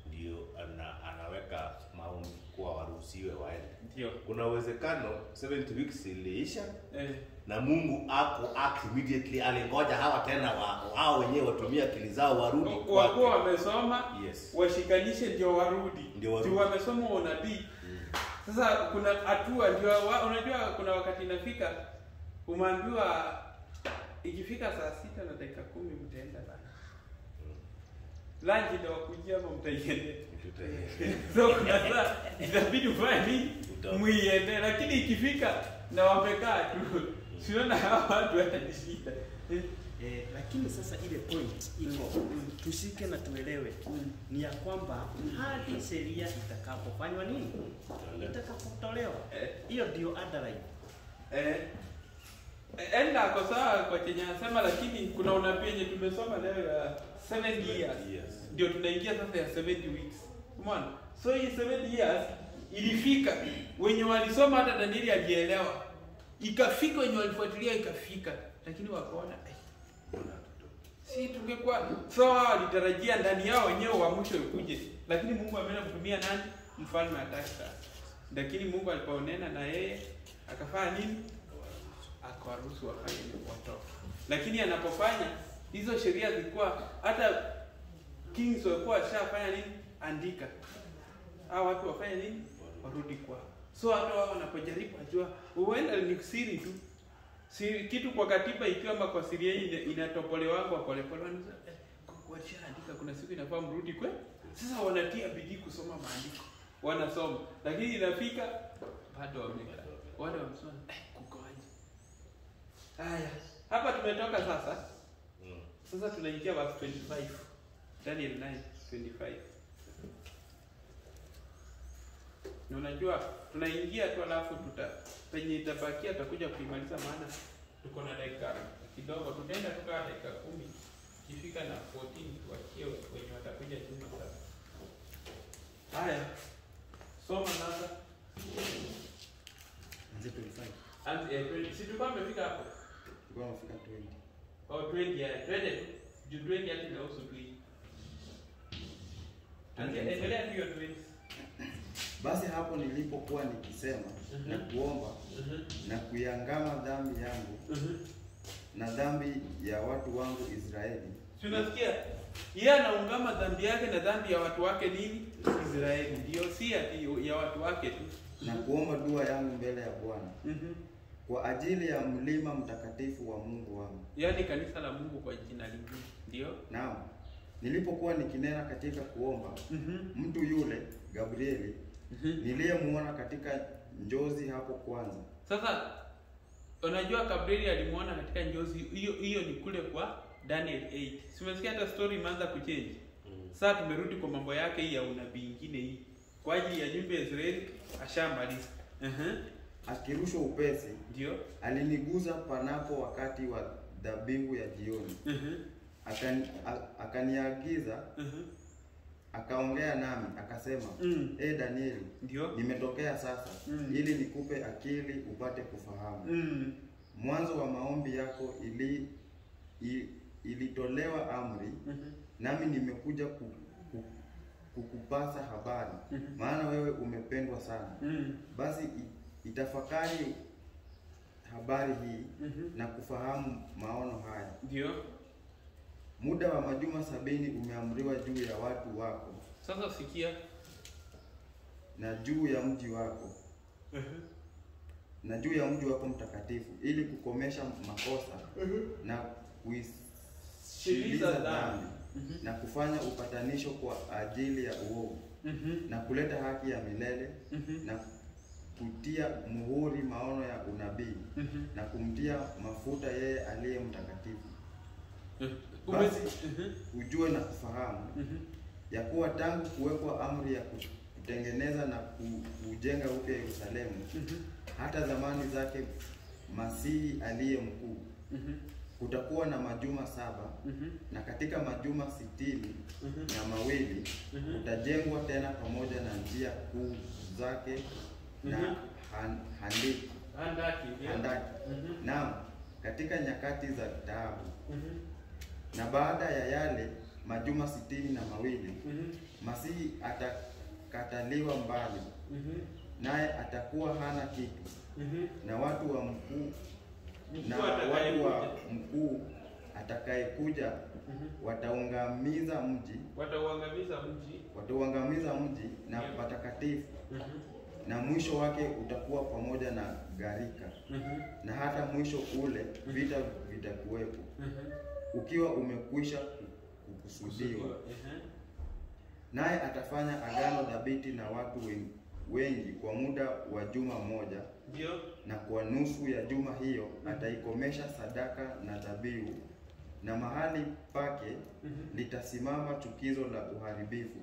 Speaker 2: Ndio anaweka maombi kwa waruhusiwe waende.
Speaker 1: Ndio.
Speaker 2: Kuna uwezekano 70 weeks iliisha na Mungu act immediately, alingoja hawa tena wao wenyewe watumia akili zao warudi
Speaker 1: kwa wamesoma.
Speaker 2: Yes.
Speaker 1: Washikanishe ndio warudi. Ndio wamesoma unabii. Sasa kuna hatua ndio unajua kuna wakati inafika umeambiwa ikifika saa 6 na dakika 10 mtaenda bana. Lunch ndio wakujia hapo mtaiende. So kuna saa inabidi ufanye nini? Muiende, lakini ikifika na wamekaa tu. Siona hawa watu watajishika.
Speaker 5: Lakini sasa ile point iko tushike na tuelewe ni ya kwamba hadi sheria itakapofanywa nini? Itakapotolewa. Hiyo ndio underline.
Speaker 1: Enda kwa sawa kwa chenye anasema, lakini kuna unabii yenye tumesoma leo ya 7 years. Ndio tunaingia sasa ya 70 weeks. Umeona? So hii 7 years ilifika wenye walisoma, hata Danieli alielewa. Ikafika wenye walifuatilia ikafika, lakini wakaona si tungekuwa so walitarajia ndani yao wenyewe wa mwisho ukuje, lakini Mungu ameenda kutumia nani? Mfalme Ataksa. Lakini Mungu aliponena na yeye akafanya nini? Akawaruhusu wafanye watoto. Lakini anapofanya hizo sheria zilikuwa hata kings walikuwa washafanya nini? Andika. Hao watu wafanye nini? Warudi kwao. So hata wao wanapojaribu ajua huenda ni siri tu. Si kitu kwa katiba ikiwa ama kwa sheria inatopolewa kwa polepole wanasema kwa andika kuna siku inafaa mrudi kwe. Sasa wanatia bidii kusoma maandiko. Wanasoma. Lakini inafika bado wamekaa. Wale wamsoma kukoaje. Haya. Hapa tumetoka sasa. Sasa tunaingia verse 25. Daniel 9:25. Na unajua tunaingia tu alafu penye itabakia tutakuja kuimaliza, maana tuko na dakika kidogo. Tutaenda tukaa dakika 10. Ikifika na 14 tuachie wenye watakuja chini sasa. Haya. Soma sasa. Si tulikuwa tumefika hapo?
Speaker 3: Tulikuwa tumefika 20.
Speaker 1: 20 ya. Twende. Juu 20 hadi na uso tu hii. Endelea hiyo 20.
Speaker 3: Basi hapo nilipokuwa nikisema na kuomba na kuiangama dhambi yangu na dhambi ya watu wangu Israeli.
Speaker 1: Tunasikia yeye anaungama dhambi yake na dhambi ya watu wake nini? Israeli. Ndio, si ya watu wake tu.
Speaker 3: Na kuomba dua yangu mbele ya Bwana. Kwa ajili ya mlima mtakatifu wa Mungu wangu.
Speaker 1: Yaani kanisa la Mungu kwa jina lingine. Ndio?
Speaker 3: Naam. Nilipokuwa nikinena katika kuomba, mtu yule Gabrieli niliyemuona katika njozi hapo kwanza.
Speaker 1: Sasa unajua Gabrieli alimuona katika njozi hiyo ni kule kwa Daniel 8. Simesikia hata story imeanza kuchange. Sasa tumerudi kwa mambo yake hii ya unabii nyingine hii. Kwa ajili ya nyumba ya Israeli ashamaliza.
Speaker 3: Akirushwa upesi,
Speaker 1: ndio
Speaker 3: aliniguza panapo wakati wa dhabihu ya jioni. Akaniagiza, akaongea nami, akasema, Danieli,
Speaker 1: ndio
Speaker 3: nimetokea sasa, ili nikupe akili upate kufahamu. Mwanzo wa maombi yako ilitolewa amri, nami nimekuja kukupasa habari, maana wewe umependwa sana. Basi itafakari habari hii na kufahamu maono haya.
Speaker 1: Ndio.
Speaker 3: Muda wa majuma 70 umeamriwa juu ya watu wako.
Speaker 1: Sasa sikia.
Speaker 3: Na juu ya mji wako. Na juu ya mji wako mtakatifu, ili kukomesha makosa na kuishiliza dhambi na kufanya upatanisho kwa ajili ya uovu na kuleta haki ya milele na kutia muhuri maono ya unabii na kumtia mafuta yeye aliye mtakatifu. Basi ujue na kufahamu ya kuwa tangu kuwekwa amri ya kutengeneza na kujenga upya Yerusalemu hata zamani zake Masihi aliye mkuu, kutakuwa na majuma 7 na katika majuma 62 utajengwa tena pamoja na njia kuu zake na handaki. Naam, katika nyakati za taabu. Na baada ya yale majuma 62 Masihi atakataliwa mbali, naye atakuwa hana kitu, na watu wa mkuu atakayekuja watauangamiza mji na patakatifu, na mwisho wake utakuwa pamoja na gharika, na hata mwisho ule vita vitakuwepo, ukiwa umekwisha kukusudiwa. Naye atafanya agano thabiti na watu wengi kwa muda wa juma moja.
Speaker 1: Ndio. Na
Speaker 3: kwa nusu ya juma hiyo ataikomesha sadaka na dhabihu, na mahali pake litasimama chukizo la uharibifu.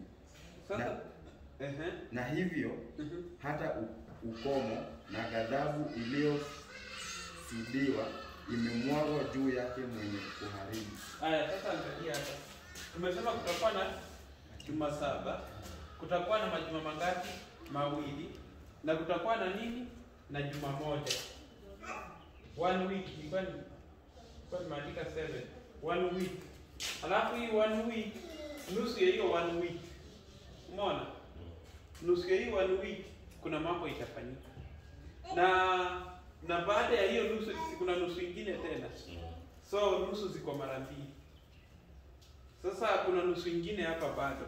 Speaker 3: Na hivyo hata ukomo na ghadhabu iliyosudiwa imemwagwa juu yake mwenye kuharibu.
Speaker 1: Haya, sasa angalia hapa. Tumesema kutakuwa na juma 7, kutakuwa na majuma mangapi? 2, na kutakuwa na nini? Na juma moja. 1 week, ilikuwa tumeandika 7. 1 week. Alafu hii 1 week, nusu ya hiyo 1 week. Umeona? Nusu ya hiyo 1 week kuna mambo itafanyika. Na baada ya hiyo nusu kuna nusu nyingine tena. So nusu ziko mara 2. Sasa kuna nusu nyingine hapa bado.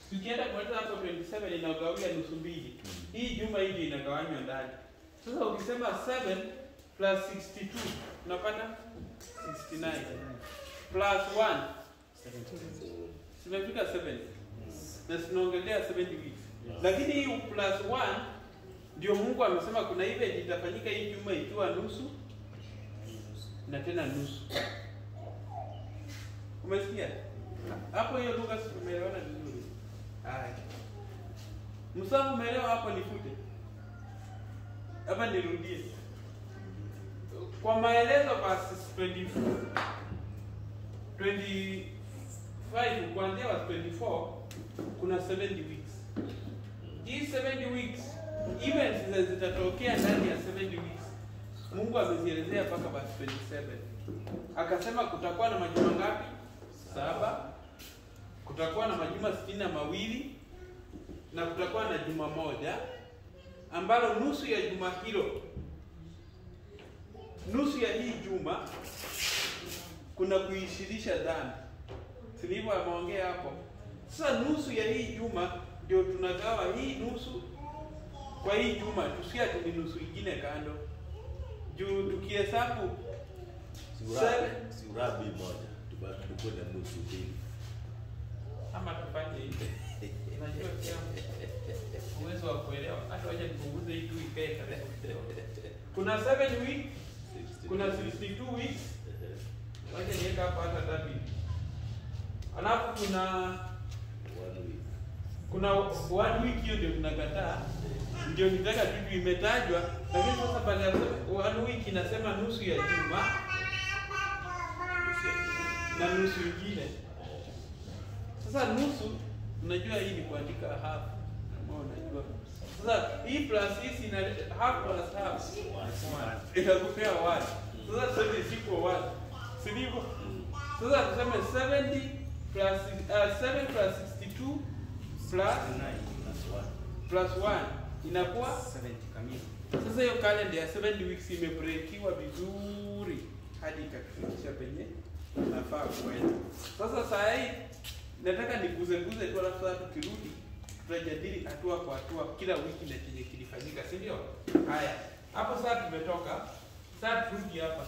Speaker 1: Tukienda kwa hapo 27 inagawia nusu 2. Hii juma hii inagawanywa ndani. Sasa ukisema 7 plus 62 unapata 69 plus 1 simefika 70. Na tunaongelea 70 weeks. Lakini hii plus 1 ndio Mungu amesema kuna event itafanyika hii juma ikiwa nusu na tena nusu. Umesikia? Hapo hiyo lugha tumeelewana vizuri. Haya. Msamu umeelewa hapo, nifute. Hapa nirudie. Kwa maelezo verse 25 kuanzia verse 24 kuna 70 weeks. Hii 70 weeks events zitatokea ndani ya 70 weeks. Mungu amezielezea mpaka verse 27. Akasema kutakuwa na majuma ngapi? 7. Kutakuwa na majuma 62 na kutakuwa na juma moja ambalo nusu ya juma hilo nusu ya hii juma kuna kuishirisha dhambi. Silivyo ameongea hapo. Sasa nusu ya hii juma ndio tunagawa hii nusu kwa hii juma, tusikia tu nusu ingine kando. Juu tukihesabu
Speaker 2: si urabi moja, tubaki tukue na nusu mbili.
Speaker 1: Ama tufanye hivi. Unajua pia uwezo wa kuelewa. Hata waje nipunguze hii tu ikae karibu kidogo. Kuna 7 weeks, kuna 62 weeks. Waje niweka hapa hata dabi. Alafu kuna 1 week, hiyo ndio tunakataa. Ndio nitaka vitu imetajwa, lakini sasa baada ya 1 week inasema nusu ya juma na nusu nyingine. Sasa nusu, unajua hii ni kuandika half. Kama unajua. Sasa hii plus hii ina half plus half. Itakupea 1. Sasa sote ziko 1. Si ndivyo? Sasa tuseme 70 plus 7 plus 62 plus 1 inakuwa
Speaker 5: 70 kamili.
Speaker 1: Sasa hiyo calendar ya 7 weeks imebreakiwa vizuri hadi ikafikisha penye nafaa kwenda. Sasa saa hii nataka niguze tu, alafu sasa tukirudi tutajadili hatua kwa hatua kila wiki na chenye kilifanyika, si ndio? Haya, hapo sasa tumetoka. Sasa turudi hapa.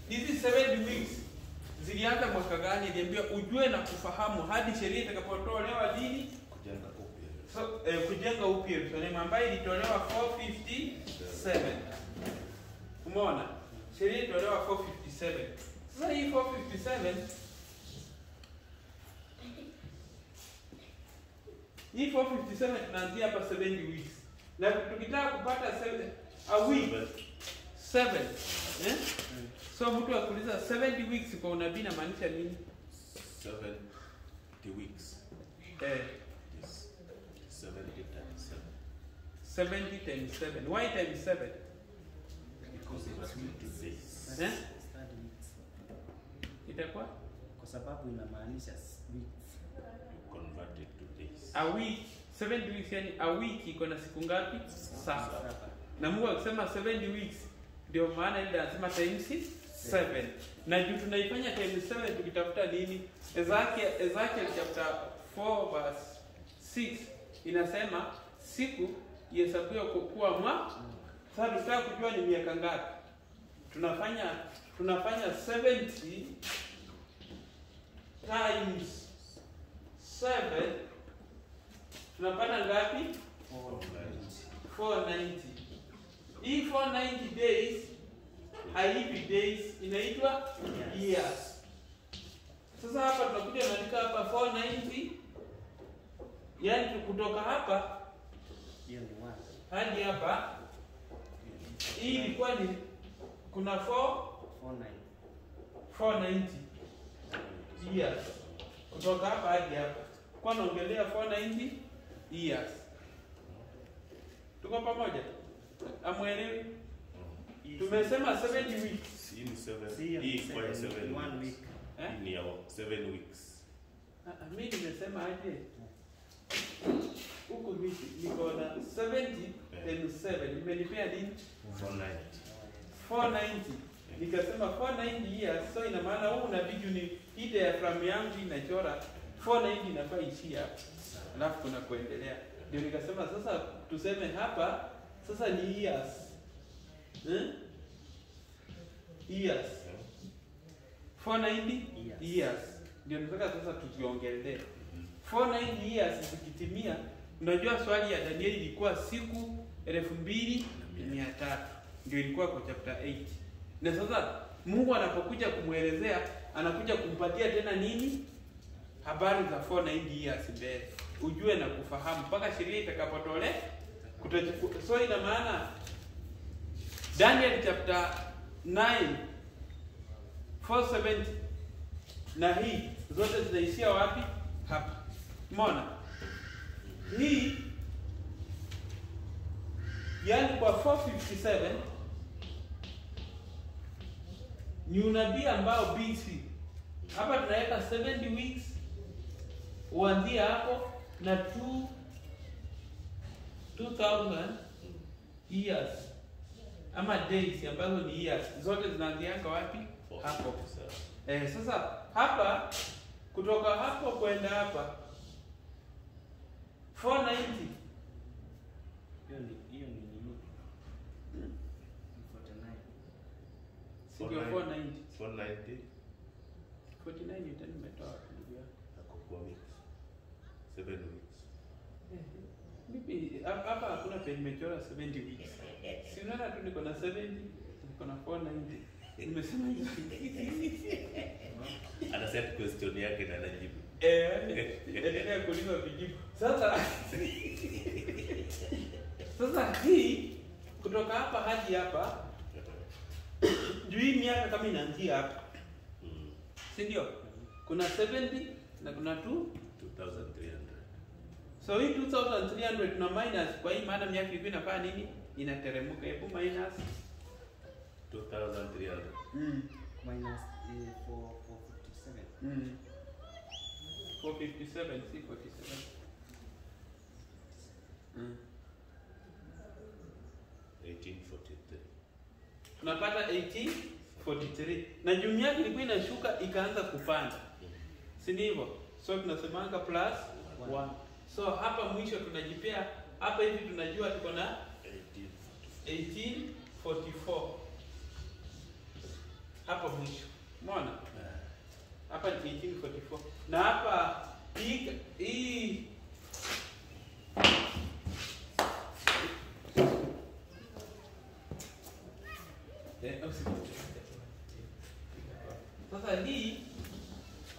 Speaker 1: Hizi 7 weeks zilianza mwaka gani? Niambia ujue na kufahamu hadi sheria itakapotolewa lini? Kujenga upya Yerusalemu ambayo ilitolewa 457. Umeona? Sheria ilitolewa 457. Sasa hii 457 tunaanzia hapa 70 weeks. Na tukitaka kupata a week 7. So mtu akuuliza 70 weeks kwa unabii inamaanisha nini?
Speaker 2: 70 weeks. 70 times 7.
Speaker 1: 70 times 7. Why times 7?
Speaker 2: Because it was 2 days.
Speaker 1: Itakuwa?
Speaker 5: Kwa sababu inamaanisha weeks.
Speaker 2: Converted to days.
Speaker 1: A week, 70 weeks, yani a week iko na siku ngapi? 7. Na Mungu akisema 70 weeks, ndio maana ile anasema times 7. Na juu tunaifanya times 7 tukitafuta nini? Ezekiel chapter 4 verse 6 inasema siku ihesabiwe kuwa mwaka. Sasa tunataka kujua ni miaka ngapi. Tunafanya 70 times 7 tunapata ngapi? 490. Hii 490 days haipi days, inaitwa years. Sasa hapa tunakuja tunaandika hapa 490, yani kutoka hapa
Speaker 5: Hiyo ni 1.
Speaker 1: hadi hapa. Hii ilikuwa ni kuna 490 years kutoka hapa hadi hapa. Kwa naongelea 490 years. Tuko pamoja? Amwelewi? Tumesema 7 weeks.
Speaker 2: Hii ni 7. Hii kwa 7 weeks. Hii ni 7 weeks.
Speaker 1: Mimi nimesema aje? Huko niko na 70 times 7. Nimenipea nini? 490. Nikasema 490 years. So ina maana huu unabidi ni hii diaphragm yangu inachora 490 inafaa ishia. Alafu kuna kuendelea. Ndio nikasema sasa tuseme hapa sasa ni years. Years. 490 years. Ndio nataka sasa tukiongelee. 490 years zikitimia, unajua swali ya Danieli ilikuwa siku 2300. Ndio ilikuwa kwa chapter 8. Na sasa Mungu anapokuja kumwelezea, anakuja kumpatia tena nini? Habari za 490 years mbele. Ujue na kufahamu mpaka sheria itakapotole kutachukua. So ina maana Daniel chapter 9 470 na hii zote zinaishia wapi? Hapa. Umeona? Hii yani kwa 457 ni unabii ambao BC. Hapa tunaweka 70 weeks uanzia hapo na 2000 years ama days ambazo ni years, zote zinaanzianga wapi? Hapo. Sasa hapa kutoka hapo kwenda hapa 490.
Speaker 5: Hiyo ni nini? 49.
Speaker 1: Sio 490.
Speaker 2: 490
Speaker 1: 49 yote nimetoa ndugu yangu.
Speaker 2: kwa weeks. 7 weeks.
Speaker 1: Bibi hapa hakuna penye nimechora 70 weeks. Si unaona tu niko na 70, niko na 490. Nimesema hivi.
Speaker 2: Ana set question yake na anajibu.
Speaker 1: Endelea kuuliza vijibu. Sasa hii kutoka hapa hadi hapa juu hii miaka kama inaanzia hapa. Si ndio? Kuna 70 na kuna 2300. So hii 2300 tuna minus kwa hii maana miaka hivi inafanya nini? Inateremka. Hebu minus
Speaker 2: 2300.
Speaker 5: Minus 457.
Speaker 1: 457 si 47. Mm.
Speaker 2: 1843.
Speaker 1: Tunapata 1843. Na juu yake ilikuwa inashuka ikaanza kupanda. Si ndivyo? So tunasemanga plus 1. So hapa mwisho tunajipea hapa hivi tunajua tuko na 1844. Hapa mwisho. Umeona? Hapa ni 1844. Na hapa hii sasa hii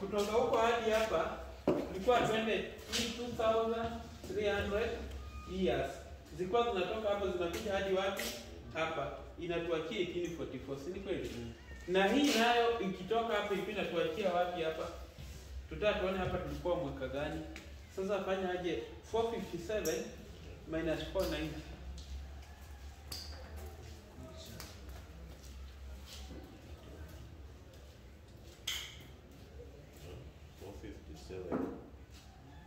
Speaker 1: kutoka huko hadi hapa tulikuwa twende hii 2300 years. Zilikuwa zinatoka hapa zinakuja hadi wapi? Hapa. Inatuachia 1844, si kweli? Na hii nayo ikitoka hapa ipi inatuachia wapi hapa? Tuone hapa tulikuwa mwaka gani. Sasa fanya aje 457 minus 490.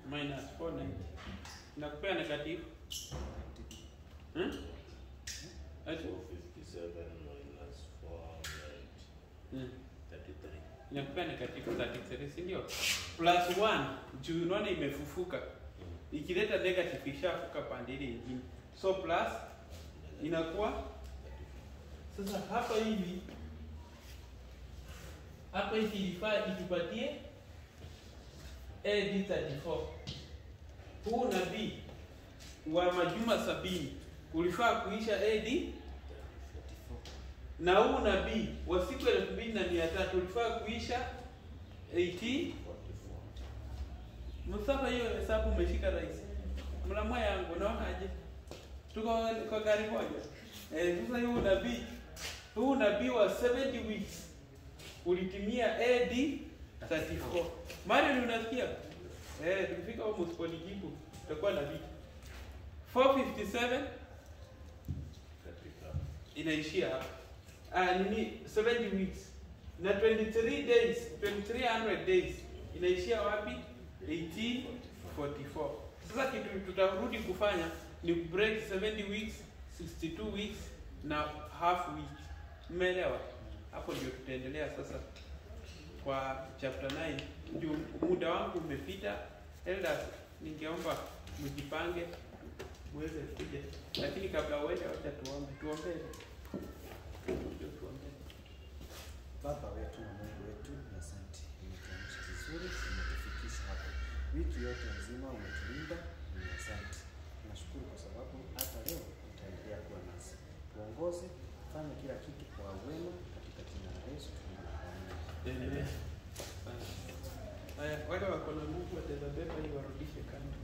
Speaker 1: Minus 490. Nakupea negative.
Speaker 2: 457 minus 490. 33.
Speaker 1: Nakupea negative 33, si ndio? Plus 1 juu unaona imefufuka. Ikileta negative ishafuka pande ile nyingine. So plus inakuwa sasa hapa hivi ilifaa itupatie AD 34. Huu nabii wa majuma 70 ulifaa kuisha AD na huu nabii wa siku 2300 ulifaa kuisha 80. Mustafa, hiyo hesabu umeshika rais. Mlamwa yangu unaona aje? Tuko kwa gari moja. Sasa huu nabii wa 70 weeks ulitimia AD 34. Mari unasikia? Tukifika huko msipolijibu tutakuwa na vipi? 457 inaishia hapa. Nini 70 weeks na 23 days, 2300 days inaishia wapi? 1844. Sasa kitu tutarudi kufanya ni break 70 weeks, 62 weeks na half week. Umeelewa? Hapo ndio tutaendelea sasa kwa chapter 9. Juu muda wangu umepita. Elders, ningeomba mjipange muweze kuja. Lakini kabla uende wacha tuombe. Tuombe.
Speaker 5: Baba wetu na Mungu wetu, asante. Umetuamsha vizuri, umetufikisha hapo. Wiki yote nzima umetulinda, asante. Tunashukuru kwa sababu hata leo utaendelea kuwa nasi. Tuongoze, fanya kila kitu kwa wema katika jina la Yesu tunaomba.
Speaker 1: Wale wako na Mungu wataweza beba ili warudishe kando.